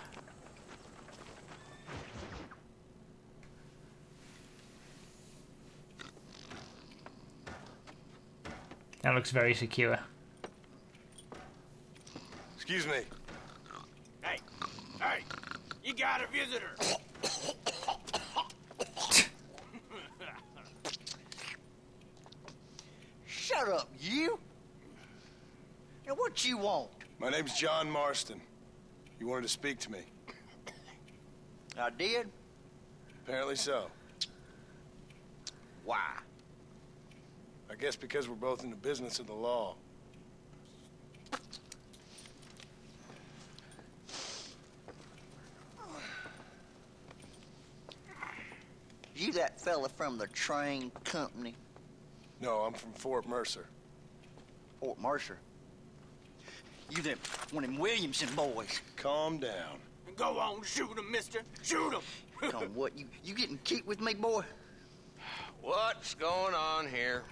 Speaker 1: That looks very secure.
Speaker 7: Excuse me.
Speaker 11: Hey, you got a visitor.
Speaker 12: Shut up, you! Now, what you want?
Speaker 7: My name's John Marston. You wanted to speak to me?
Speaker 12: I did?
Speaker 7: Apparently so.
Speaker 12: Why?
Speaker 7: I guess because we're both in the business of the law.
Speaker 12: You that fella from the train company?
Speaker 7: No, I'm from Fort Mercer.
Speaker 12: Fort Mercer? You them one of them Williamson boys.
Speaker 7: Calm down.
Speaker 11: Go on, shoot him, mister. Shoot him.
Speaker 12: Come on, what, you getting keep with me, boy?
Speaker 6: What's going on here?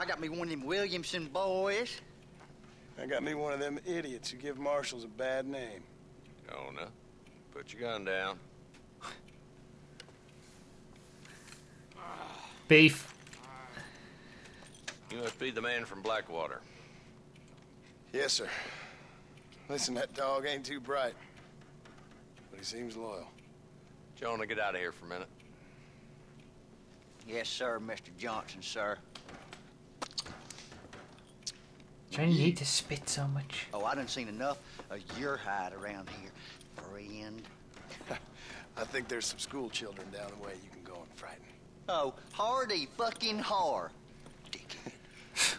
Speaker 12: I got me one of them Williamson boys.
Speaker 7: I got me one of them idiots who give marshals a bad name.
Speaker 6: Oh, no. Put your gun down.
Speaker 1: Beef.
Speaker 11: You must be the man from Blackwater.
Speaker 7: Yes, sir. Listen, that dog ain't too bright, but he seems loyal.
Speaker 11: Jonah, get out of here for a minute.
Speaker 12: Yes, sir, Mr. Johnson, sir.
Speaker 1: Do you need to spit so much?
Speaker 12: Oh, I done seen enough of your hide around here, friend.
Speaker 7: I think there's some school children down the way you can go and frighten.
Speaker 12: Oh, hardy fucking har.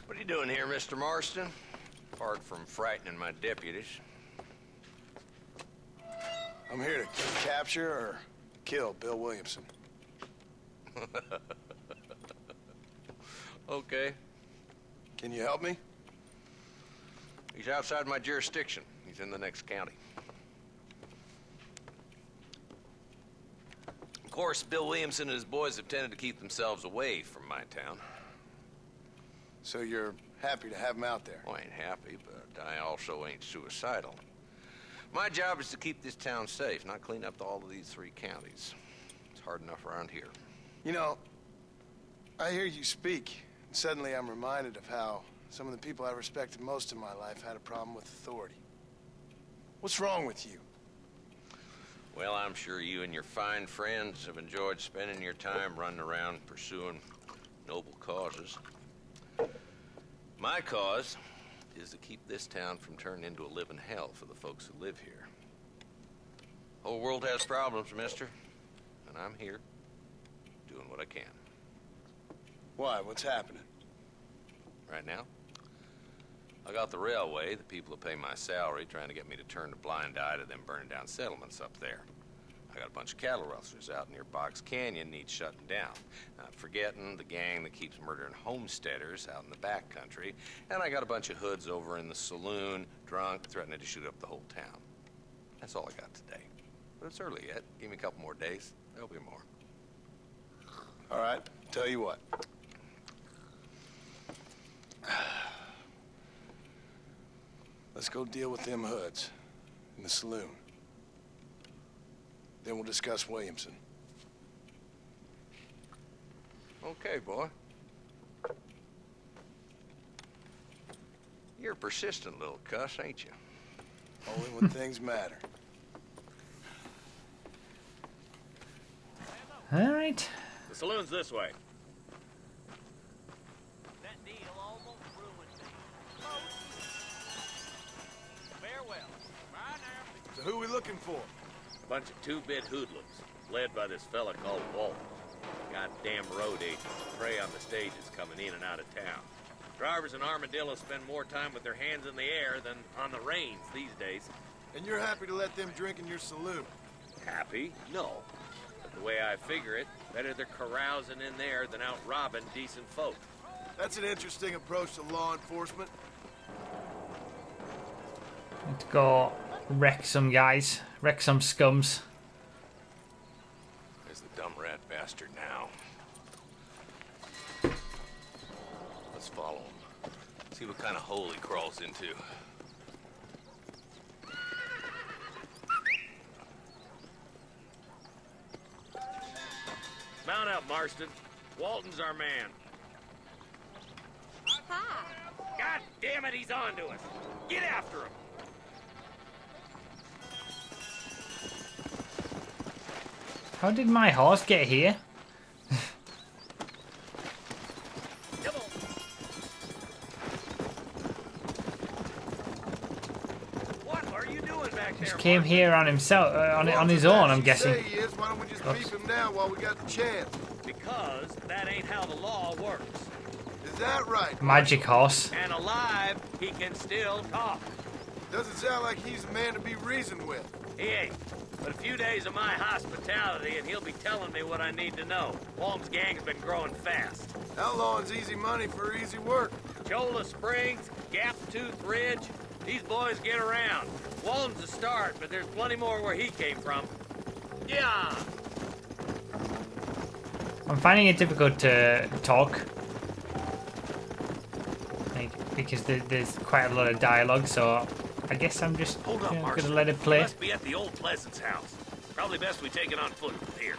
Speaker 11: What are you doing here, Mr. Marston? Apart from frightening my deputies.
Speaker 7: I'm here to capture or kill Bill Williamson.
Speaker 11: Okay.
Speaker 7: Can you help me?
Speaker 11: He's outside my jurisdiction. He's in the next county. Of course, Bill Williamson and his boys have tended to keep themselves away from my town.
Speaker 7: So you're happy to have him out there?
Speaker 11: Well, I ain't happy, but I also ain't suicidal. My job is to keep this town safe, not clean up all of these 3 counties. It's hard enough around here.
Speaker 7: You know, I hear you speak, and suddenly I'm reminded of how some of the people I respected most in my life had a problem with authority. What's wrong with you?
Speaker 11: Well, I'm sure you and your fine friends have enjoyed spending your time running around pursuing noble causes. My cause is to keep this town from turning into a living hell for the folks who live here. The whole world has problems, mister, and I'm here doing what I can.
Speaker 7: Why? What's happening?
Speaker 11: Right now, I got the railway, the people who pay my salary, trying to get me to turn a blind eye to them burning down settlements up there. I got a bunch of cattle rustlers out near Box Canyon needs shutting down. Not forgetting the gang that keeps murdering homesteaders out in the back country. And I got a bunch of hoods over in the saloon, drunk, threatening to shoot up the whole town. That's all I got today. But it's early yet. Give me a couple more days. There'll be more.
Speaker 7: All right, tell you what. Let's go deal with them hoods in the saloon. Then we'll discuss Williamson.
Speaker 11: Okay, boy. You're a persistent little cuss, ain't you?
Speaker 7: Only when things matter.
Speaker 1: All right.
Speaker 11: The saloon's this way.
Speaker 13: That deal almost ruined me. Farewell. Bye now.
Speaker 7: So who are we looking for?
Speaker 11: A bunch of 2-bit hoodlums, led by this fella called Walt. Goddamn road agents prey on the stages coming in and out of town. Drivers in Armadillo spend more time with their hands in the air than on the reins these days.
Speaker 7: And you're happy to let them drink in your saloon?
Speaker 11: Happy? No. But the way I figure it, better they're carousing in there than out robbing decent folk.
Speaker 7: That's an interesting approach to law enforcement.
Speaker 1: Let's go wreck some guys. Wreck some scums.
Speaker 11: There's the dumb rat bastard now. Let's follow him. See what kind of hole he crawls into. Mount up, Marston. Walton's our man.
Speaker 9: Hi.
Speaker 11: God damn it, he's on to us. Get after him.
Speaker 1: How did my horse get here?
Speaker 11: Come on. What are you doing back there?
Speaker 1: Just came here on himself, on his own, I'm guessing.
Speaker 7: Say he is. Why don't we just beat him now while we got the chance?
Speaker 11: Because that ain't how the law works.
Speaker 7: Is that right?
Speaker 1: Magic horse.
Speaker 11: And alive, he can still talk.
Speaker 7: Doesn't sound like he's a man to be reasoned with.
Speaker 11: He ain't. But a few days of my hospitality, and he'll be telling me what I need to know. Walton's gang's been growing fast.
Speaker 7: Outlawing's easy money for easy work.
Speaker 11: Cholla Springs, Gap Tooth Ridge, these boys get around. Walton's a start, but there's plenty more where he came from. Yeah!
Speaker 1: I'm finding it difficult to talk. Because there's quite a lot of dialogue, so I guess I'm just gonna let it play.
Speaker 11: Must be at the old Pleasance house. Probably best we take it on foot from here.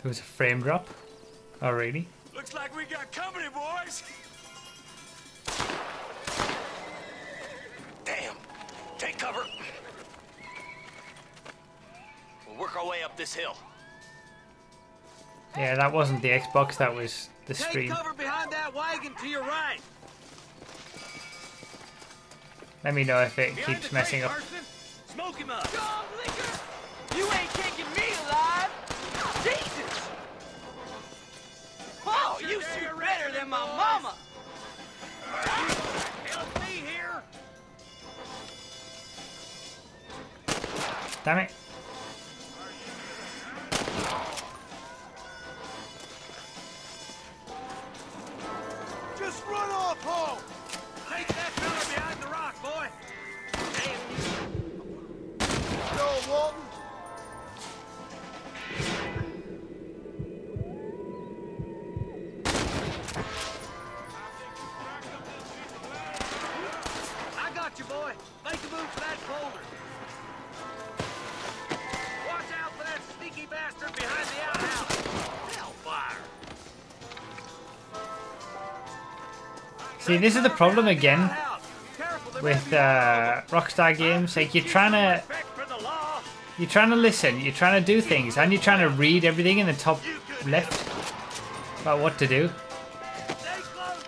Speaker 1: It was a frame drop. Oh, really?
Speaker 8: Looks like we got company, boys. Damn. Take cover. We'll work our way up this hill.
Speaker 1: Yeah, that wasn't the Xbox, that was the
Speaker 13: Take
Speaker 1: stream.
Speaker 13: cover behind that wagon to your right.
Speaker 1: Let me know if it
Speaker 13: Behind
Speaker 1: keeps
Speaker 13: the
Speaker 1: messing
Speaker 13: crate,
Speaker 1: up.
Speaker 13: Marston. Smoke him up. You ain't taking me alive. Jesus. Oh, you shoot better than my mama. Help me here.
Speaker 1: Damn it.
Speaker 13: Just run off home. Take that fella behind the rock, boy. Damn. Go, Walton. I got you, boy. Make a move for that boulder. Watch out for that sneaky bastard behind the outhouse. Hellfire.
Speaker 1: See, this is the problem again with Rockstar games. Like, you're trying to listen, you're trying to do things, and you're trying to read everything in the top left about what to do.
Speaker 13: Stay close.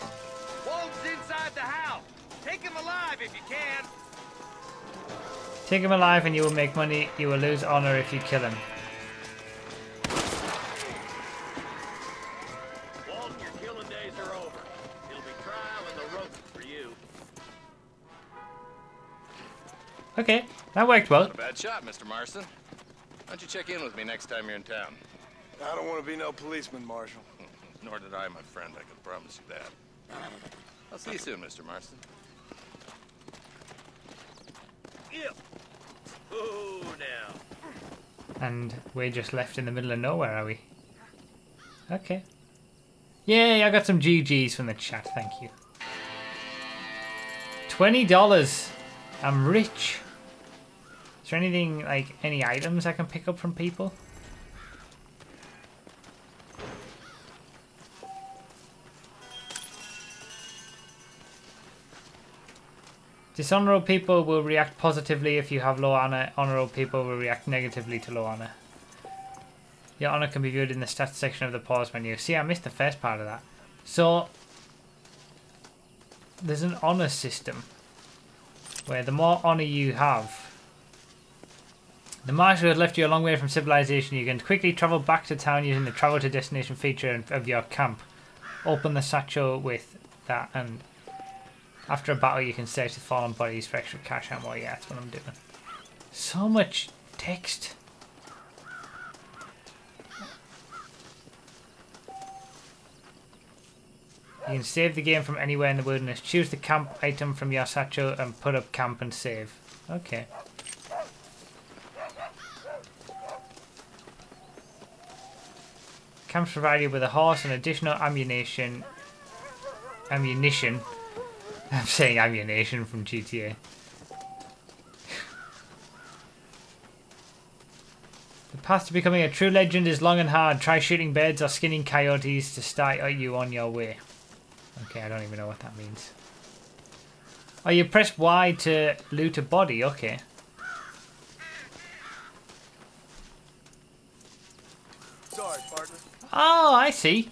Speaker 13: Walton's inside the house. Take him alive if you can.
Speaker 1: Take him alive and you will make money. You will lose honor if you kill him.
Speaker 13: Walton, your killing days are over. It'll be trial and the rope for you.
Speaker 1: Okay, that worked well.
Speaker 11: Not a bad shot, Mr. Marston. Why don't you check in with me next time you're in town?
Speaker 7: I don't want to be no policeman, Marshal.
Speaker 11: Nor did I, my friend. I can promise you that. I'll see you soon, Mr. Marston.
Speaker 13: Yep. Oh, now.
Speaker 1: And we're just left in the middle of nowhere, are we? Okay. Yay, I got some GGs from the chat, thank you. $20. I'm rich. Is there anything, like, any items I can pick up from people? Dishonorable people will react positively if you have low honor. Honorable people will react negatively to low honor. Your honor can be viewed in the stats section of the pause menu. See, I missed the first part of that. So, there's an honor system where the more honor you have, the marshal has left you a long way from civilization. You can quickly travel back to town using the travel to destination feature of your camp. Open the satchel with that, and after a battle you can search the fallen bodies for extra cash ammo. Yeah, that's what I'm doing. So much text. You can save the game from anywhere in the wilderness. Choose the camp item from your satchel and put up camp and save. Okay. Camps provide you with a horse and additional ammunition. Ammunition. I'm saying ammunition from GTA. The path to becoming a true legend is long and hard. Try shooting birds or skinning coyotes to start you on your way. Okay, I don't even know what that means. Oh, you press Y to loot a body. Okay.
Speaker 7: Sorry, partner.
Speaker 1: Oh, I see.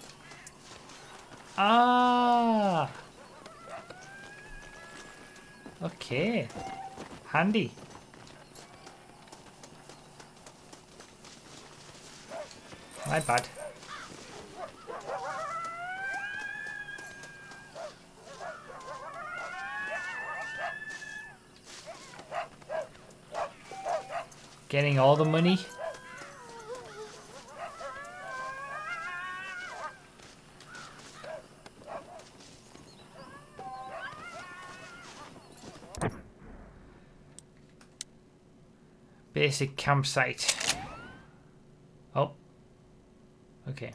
Speaker 1: Ah. Okay. Handy. My bad. Getting all the money. Basic campsite. Oh. Okay.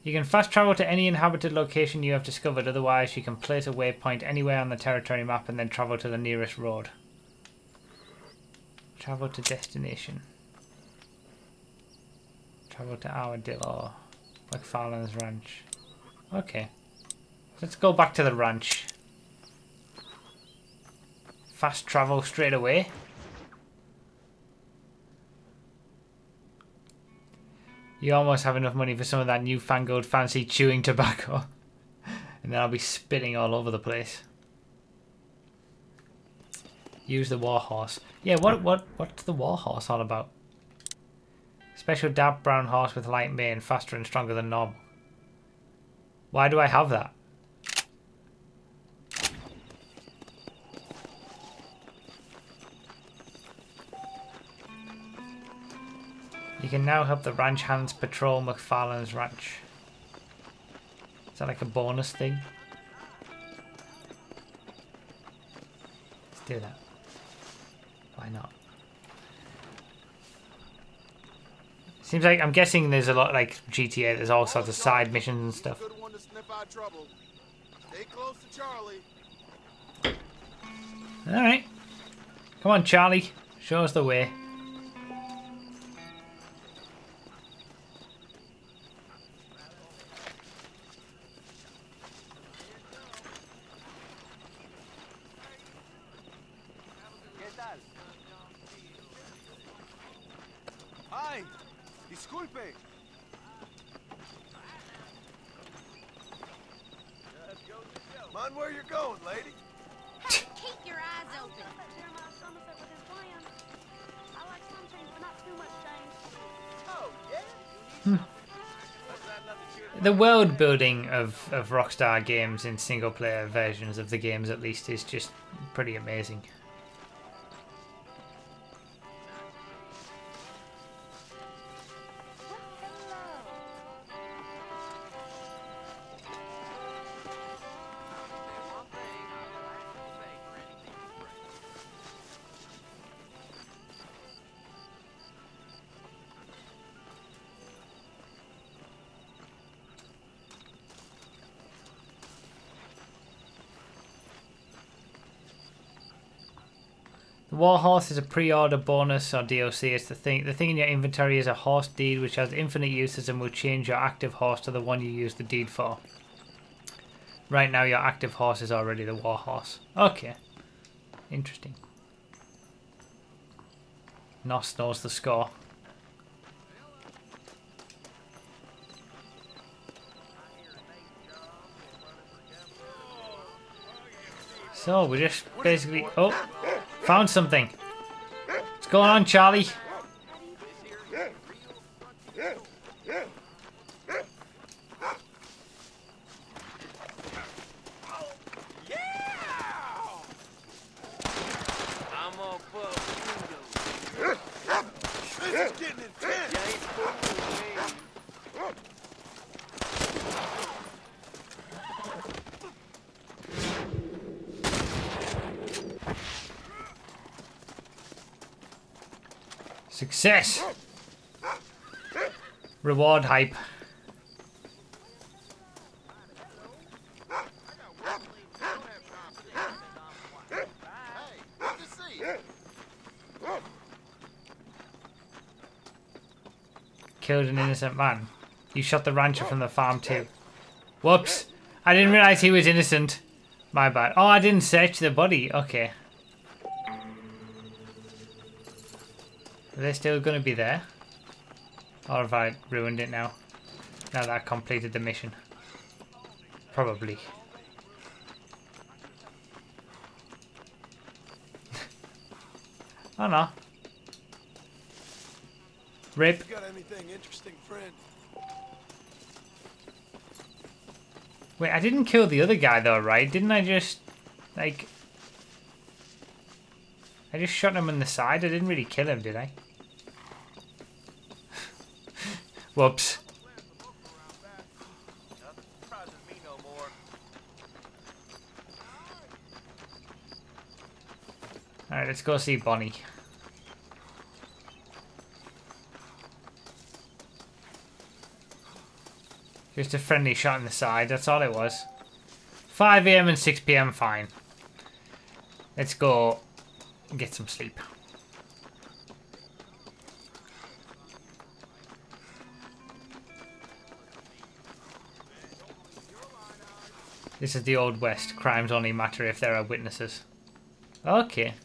Speaker 1: You can fast travel to any inhabited location you have discovered, otherwise you can place a waypoint anywhere on the territory map and then travel to the nearest road. Travel to destination. Travel to Armadillo. McFarlane's ranch. Okay. Let's go back to the ranch. Fast travel straight away. You almost have enough money for some of that newfangled fancy chewing tobacco. And then I'll be spitting all over the place. Use the warhorse. Yeah, what's the warhorse all about? Special dark brown horse with light mane, faster and stronger than normal. Why do I have that? You can now help the ranch hands patrol McFarlane's ranch. Is that like a bonus thing? Let's do that. Why not? Seems like, I'm guessing there's a lot like GTA, there's all sorts of side missions and stuff.
Speaker 7: Stay close to Charlie.
Speaker 1: Alright. Come on, Charlie. Show us the way.
Speaker 10: Hi. Disculpe.
Speaker 7: Mind where you're going, lady.
Speaker 2: Hey, keep your eyes open.
Speaker 10: Oh, yeah?
Speaker 1: The world building of Rockstar games in single player versions of the games at least is just pretty amazing. The Warhorse is a pre-order bonus or DLC. It's the thing in your inventory is a horse deed which has infinite uses and will change your active horse to the one you use the deed for. Right now your active horse is already the Warhorse. Okay. Interesting. Nos knows the score. So we just basically... Oh! Found something. What's going on, Charlie?
Speaker 10: This is getting intense.
Speaker 1: Success! Reward hype. Killed an innocent man. You shot the rancher from the farm too. Whoops! I didn't realize he was innocent. My bad. Oh, I didn't search the body. Okay. Are they still going to be there? Or have I ruined it now? Now that I completed the mission. Probably. Oh no. Rip.
Speaker 7: You got anything interesting, friend?
Speaker 1: Wait, I didn't kill the other guy though, right? Didn't I just, like... I just shot him in the side? I didn't really kill him, did I? Whoops. Alright, let's go see Bonnie. Just a friendly shot in the side, that's all it was. 5 AM and 6 PM, fine. Let's go get some sleep. This is the Old West. Crimes only matter if there are witnesses. Okay.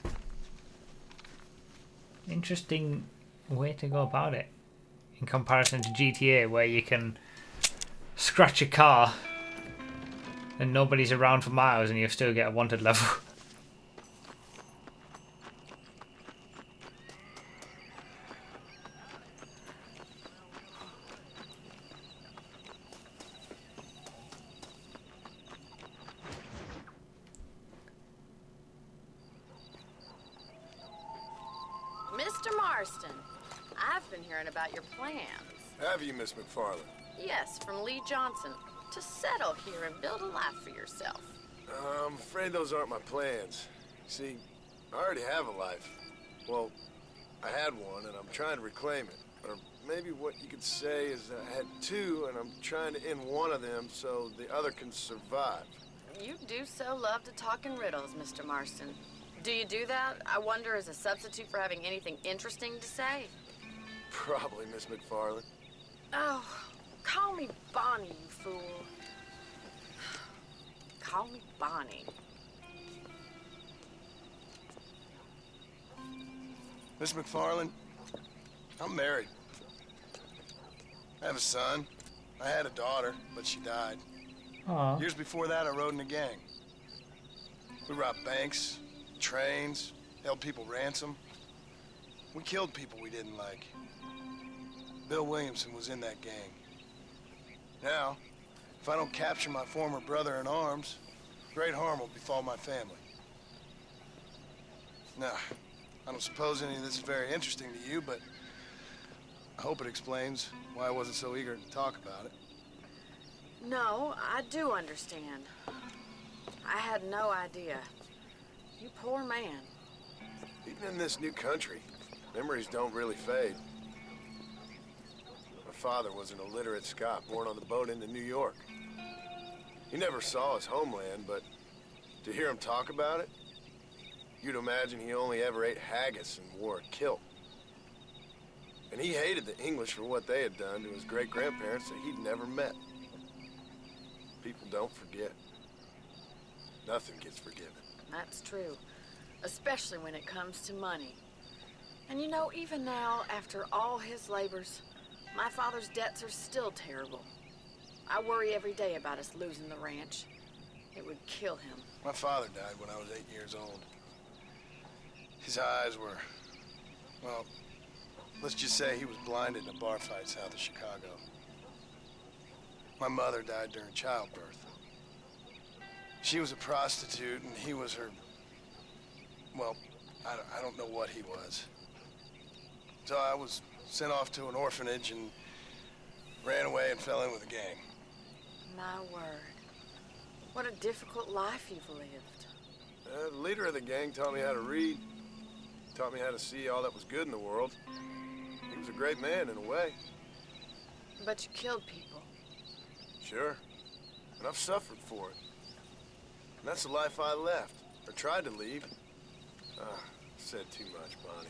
Speaker 1: Interesting way to go about it. In comparison to GTA, where you can scratch a car and nobody's around for miles and you still get a wanted level.
Speaker 9: Mr. Marston, I've been hearing about your plans.
Speaker 7: Have you, Miss McFarland?
Speaker 9: Yes, from Lee Johnson. To settle here and build a life for yourself.
Speaker 7: I'm afraid those aren't my plans. See, I already have a life. Well, I had one, and I'm trying to reclaim it. Or maybe what you could say is I had two, and I'm trying to end one of them so the other can survive.
Speaker 9: You do so love to talk in riddles, Mr. Marston. Do you do that, I wonder, as a substitute for having anything interesting to say?
Speaker 7: Probably, Miss McFarland.
Speaker 9: Oh, call me Bonnie, you fool. Call me Bonnie.
Speaker 7: Miss McFarland, I'm married. I have a son. I had a daughter, but she died.
Speaker 1: Aww.
Speaker 7: Years before that, I rode in a gang. We robbed banks, trains, held people ransom. We killed people we didn't like. Bill Williamson was in that gang. Now, if I don't capture my former brother in arms, great harm will befall my family. Now, I don't suppose any of this is very interesting to you, but I hope it explains why I wasn't so eager to talk about it.
Speaker 9: No, I do understand. I had no idea. You poor man.
Speaker 7: Even in this new country, memories don't really fade. My father was an illiterate Scot born on the boat into New York. He never saw his homeland, but to hear him talk about it, you'd imagine he only ever ate haggis and wore a kilt. And he hated the English for what they had done to his great-grandparents that he'd never met. People don't forget. Nothing gets forgiven.
Speaker 9: That's true. Especially when it comes to money. And you know, even now, after all his labors, my father's debts are still terrible. I worry every day about us losing the ranch. It would kill him.
Speaker 7: My father died when I was 8 years old. His eyes were, well, let's just say he was blinded in a bar fight south of Chicago. My mother died during childbirth. She was a prostitute and he was her, well, I don't know what he was. So I was sent off to an orphanage and ran away and fell in with a gang.
Speaker 9: My word. What a difficult life you've lived.
Speaker 7: The leader of the gang taught me how to read. Taught me how to see all that was good in the world. He was a great man in a way.
Speaker 9: But you killed people.
Speaker 7: Sure. And I've suffered for it. And that's the life I left, or tried to leave. Said too much, Bonnie.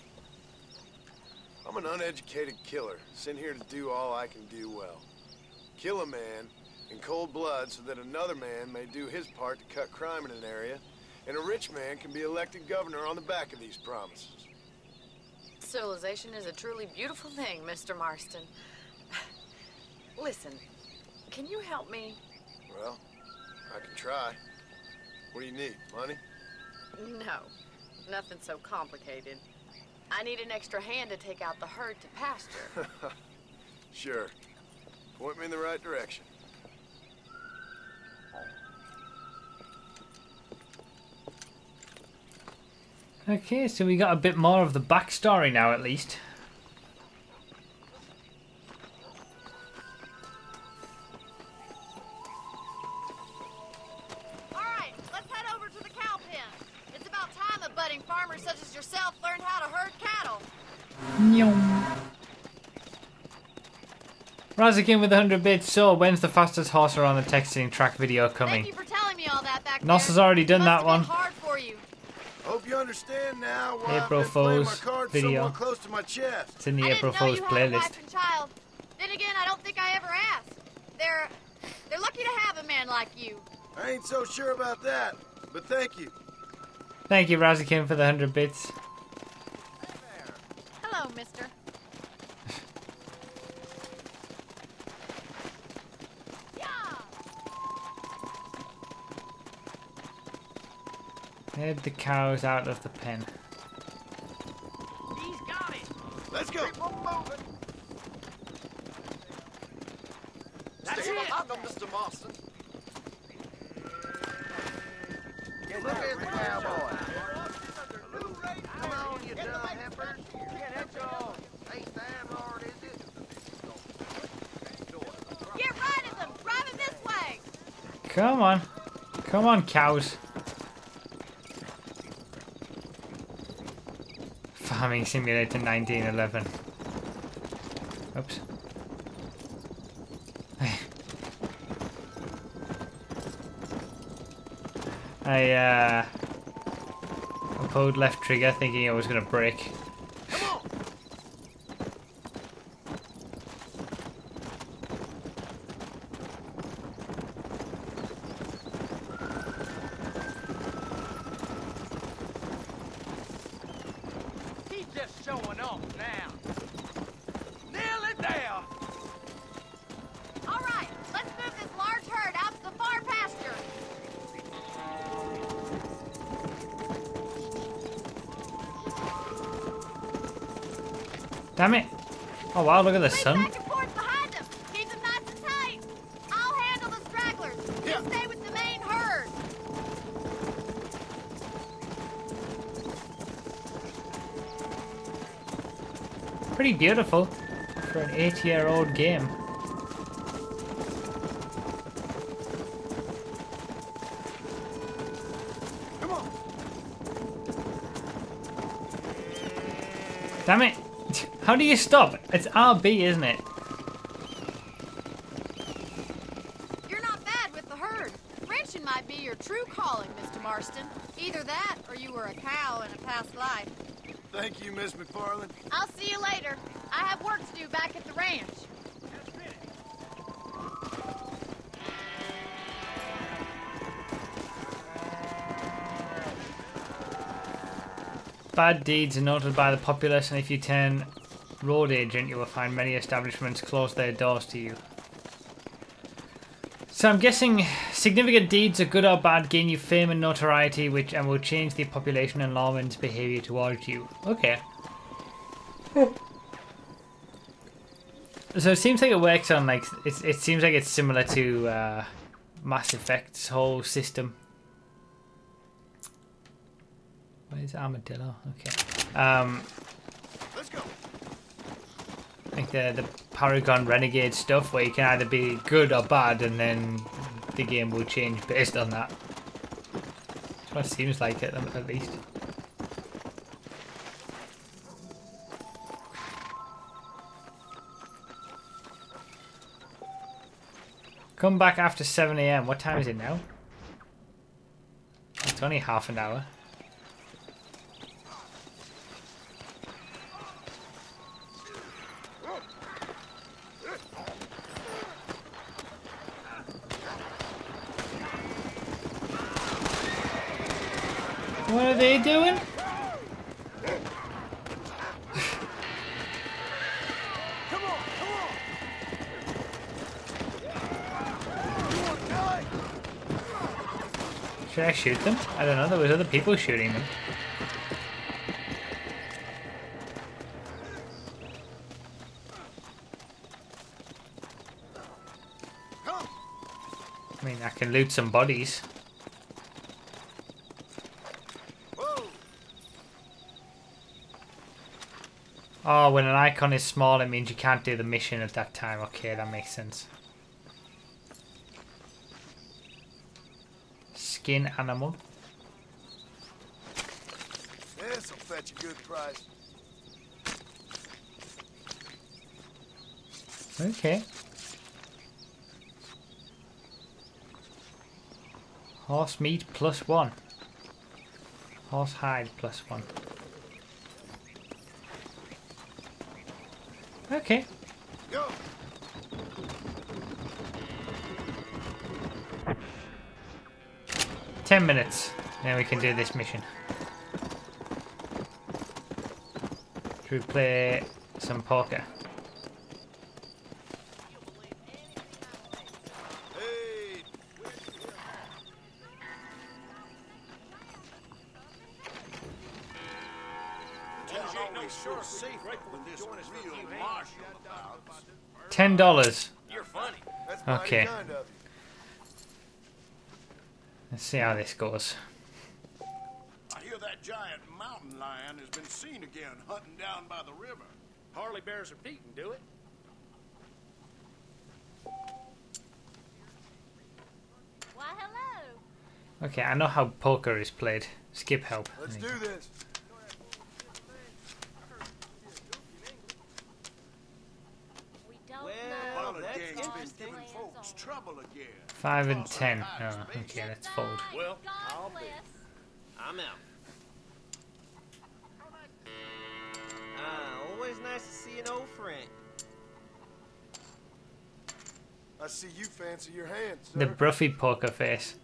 Speaker 7: I'm an uneducated killer, sent here to do all I can do well. Kill a man in cold blood so that another man may do his part to cut crime in an area, and a rich man can be elected governor on the back of these promises.
Speaker 9: Civilization is a truly beautiful thing, Mr. Marston. Listen, can you help me?
Speaker 7: Well, I can try. What do you need, money?
Speaker 9: No, nothing so complicated. I need an extra hand to take out the herd to pasture.
Speaker 7: Sure. Point me in the right direction.
Speaker 1: Okay, so we got a bit more of the backstory now, at least.
Speaker 9: Alright, let's head over to the cow pen. It's about time that budding farmers such as yourself learned how to herd cattle.
Speaker 1: Razakin with 100 bits. So, when's the fastest horse around the texting track video coming?
Speaker 9: Thank you for telling me all that back
Speaker 1: Nos
Speaker 9: there.
Speaker 1: has already done
Speaker 9: It
Speaker 1: that
Speaker 9: must
Speaker 1: one.
Speaker 9: have been hard for you.
Speaker 7: Hope you understand now why
Speaker 1: April
Speaker 7: I've been playing my
Speaker 1: Fool's
Speaker 7: cards
Speaker 1: video.
Speaker 7: somewhat close to my chest.
Speaker 1: It's in the
Speaker 9: I
Speaker 1: April
Speaker 9: didn't know
Speaker 1: Fool's
Speaker 9: you had a
Speaker 1: playlist.
Speaker 9: wife and child. Then again, I don't think I ever asked. They're lucky to have a man like you.
Speaker 7: I ain't so sure about that, but thank you.
Speaker 1: Thank you, Razzikin, for the 100 bits.
Speaker 9: Hello, mister.
Speaker 1: Head the cows out of the pen.
Speaker 13: He's got it.
Speaker 7: Let's go.
Speaker 10: Keep 'em moving.
Speaker 13: That's
Speaker 10: Stay
Speaker 13: it.
Speaker 10: behind them, Mr. Marston. Look at the cowboy. Come on, you dumb heifers. Get it, Joe. Ain't that hard, is it?
Speaker 9: Get right at them! Drive them this way!
Speaker 1: Come on. Come on, cows. Farming Simulator 1911. Oops. I pulled left trigger thinking it was gonna break.
Speaker 13: He's just showing off now. Nail it down.
Speaker 9: All right, let's move this large herd out to the far pasture.
Speaker 1: Damn it! Oh wow, look at the
Speaker 9: Lead
Speaker 1: sun.
Speaker 9: back and forth behind them. Keep them nice and tight. I'll handle the stragglers. You stay with the main herd.
Speaker 1: Pretty beautiful for an 8-year-old game.
Speaker 7: Come on.
Speaker 1: Damn it! How do you stop? It's RB, isn't it?
Speaker 9: You're not bad with the herd. Ranching might be your true calling, Mr. Marston. Either that, or you were a cow in a past life.
Speaker 7: Thank you, Miss McFarland.
Speaker 9: I'll see you later. I have work to do back at the ranch.
Speaker 1: Bad deeds are noted by the populace, and if you turn road agent, you will find many establishments close their doors to you. So I'm guessing significant deeds are good or bad, gain you fame and notoriety, and will change the population and lawmen's behaviour towards you. Okay. So it seems like it works on like it seems like it's similar to Mass Effect's whole system. Where's Armadillo? Okay.
Speaker 7: Let's go.
Speaker 1: Like the Paragon Renegade stuff, where you can either be good or bad, and then the game will change based on that. That's what it seems like at least. Come back after 7 AM. What time is it now? It's only half an hour. What are they doing? Should I shoot them? I don't know, there was other people shooting them. I mean, I can loot some bodies. Oh, when an icon is small, it means you can't do the mission at that time. Okay, that makes sense. Skin animal.
Speaker 7: This'll fetch a good price.
Speaker 1: Okay. Horse meat +1. Horse hide +1. Okay.
Speaker 7: Go.
Speaker 1: 10 minutes, then we can do this mission. Should we play some poker? $10. Okay. Let's see how this goes.
Speaker 14: I hear that giant mountain lion has been seen again hunting down by the river. Hardly bears repeating, do it?
Speaker 2: Why, hello.
Speaker 1: Okay, I know how poker is played. Skip help.
Speaker 7: Let's do this.
Speaker 14: Well, that's interesting. Folks trouble again.
Speaker 1: 5 and 10. Oh, okay, let's fold.
Speaker 13: Well, I'll be. I'm out. Always nice to see an old friend.
Speaker 7: I see you fancy your hands, sir.
Speaker 1: The Broughy poker face.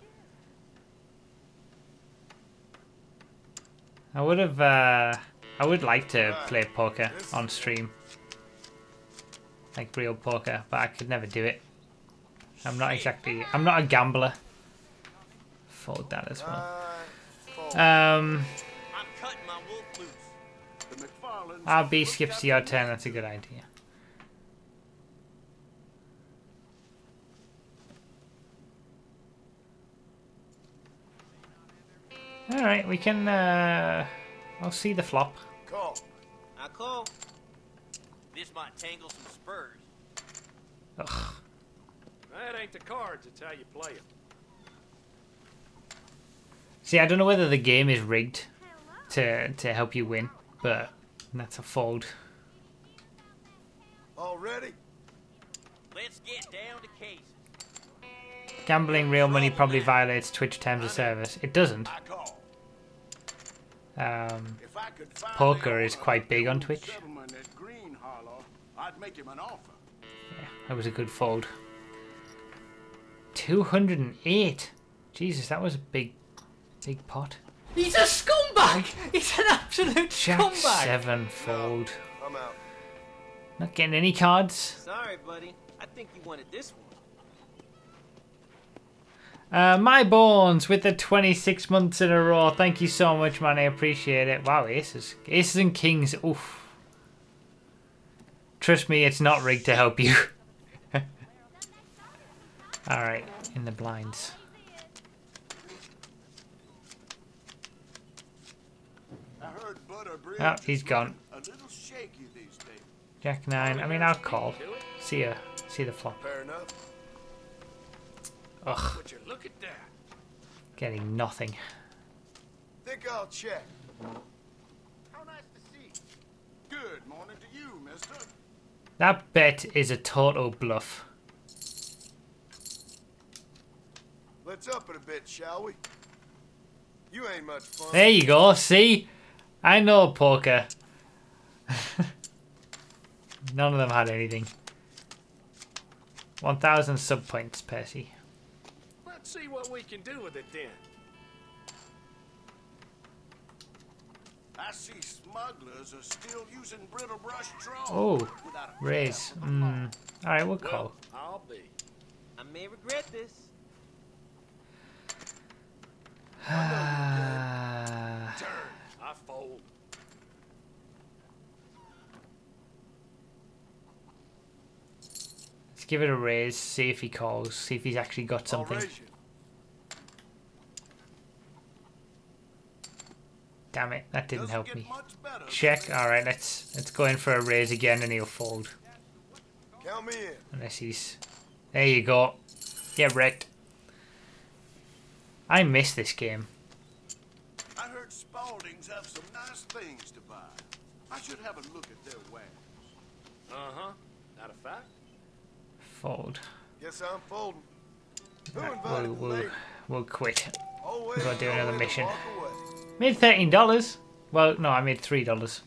Speaker 1: I would like to play poker on stream. Like real poker, but I could never do it. I'm not a gambler. Fold that as well.
Speaker 13: I'm cutting my wolf loose.
Speaker 1: RB skips to your turn, that's a good idea. Alright, we can I'll see the flop.
Speaker 7: Call.
Speaker 13: I call. This might tangle some spurs.
Speaker 1: Ugh.
Speaker 14: That ain't the cards, it's how you play them.
Speaker 1: See, I don't know whether the game is rigged to help you win, but that's a fold.
Speaker 7: All ready?
Speaker 13: Let's get down to cases.
Speaker 1: Gambling real money probably violates Twitch terms of service. It doesn't. Poker is quite big on Twitch.
Speaker 14: I'd make him an offer.
Speaker 1: Yeah, that was a good fold. 208. Jesus, that was a big pot. He's a scumbag! He's an absolute
Speaker 13: Jack
Speaker 1: scumbag! 7 fold.
Speaker 7: I'm out.
Speaker 1: Not getting any cards.
Speaker 13: Sorry, buddy. I think you wanted this one.
Speaker 1: My Bones with the 26 months in a row. Thank you so much, man. I appreciate it. Wow, aces. Aces and kings. Oof. Trust me, it's not rigged to help you. Alright, in the blinds. Oh, he's gone. Jack 9. I mean, I'll call. See the flop.
Speaker 7: Fair enough.
Speaker 1: Ugh.
Speaker 14: Would you look at that?
Speaker 1: Getting nothing.
Speaker 7: Think I'll check.
Speaker 14: How nice to see you. Good morning to you, mister.
Speaker 1: That bet is a total bluff.
Speaker 7: Let's up it a bit, shall we? You ain't much fun.
Speaker 1: There you go. See? I know poker. None of them had anything. 1,000 sub points, Percy.
Speaker 14: Let's see what we can do with it then. I see smugglers are still using brittle brush straw.
Speaker 1: Oh, raise. Alright, we'll call.
Speaker 14: I'll be.
Speaker 13: I may regret this.
Speaker 14: Turn. I fold.
Speaker 1: Let's give it a raise, see if he calls, see if he's actually got something. Damn it, that didn't help me. Check. Alright, let's go in for a raise again and he'll fold.
Speaker 7: Count me in.
Speaker 1: Unless he's... There you go. Get wrecked. I miss this game.
Speaker 14: I heard Spaulding's have some nice things to buy. I should have a look at their wares.
Speaker 6: Uh-huh. Not a fact?
Speaker 1: Fold.
Speaker 7: Guess I'm folding.
Speaker 1: Right, we'll quit.
Speaker 7: Always
Speaker 1: We've got to do another mission.
Speaker 7: walk away.
Speaker 1: Made $13. Well, no, I made $3.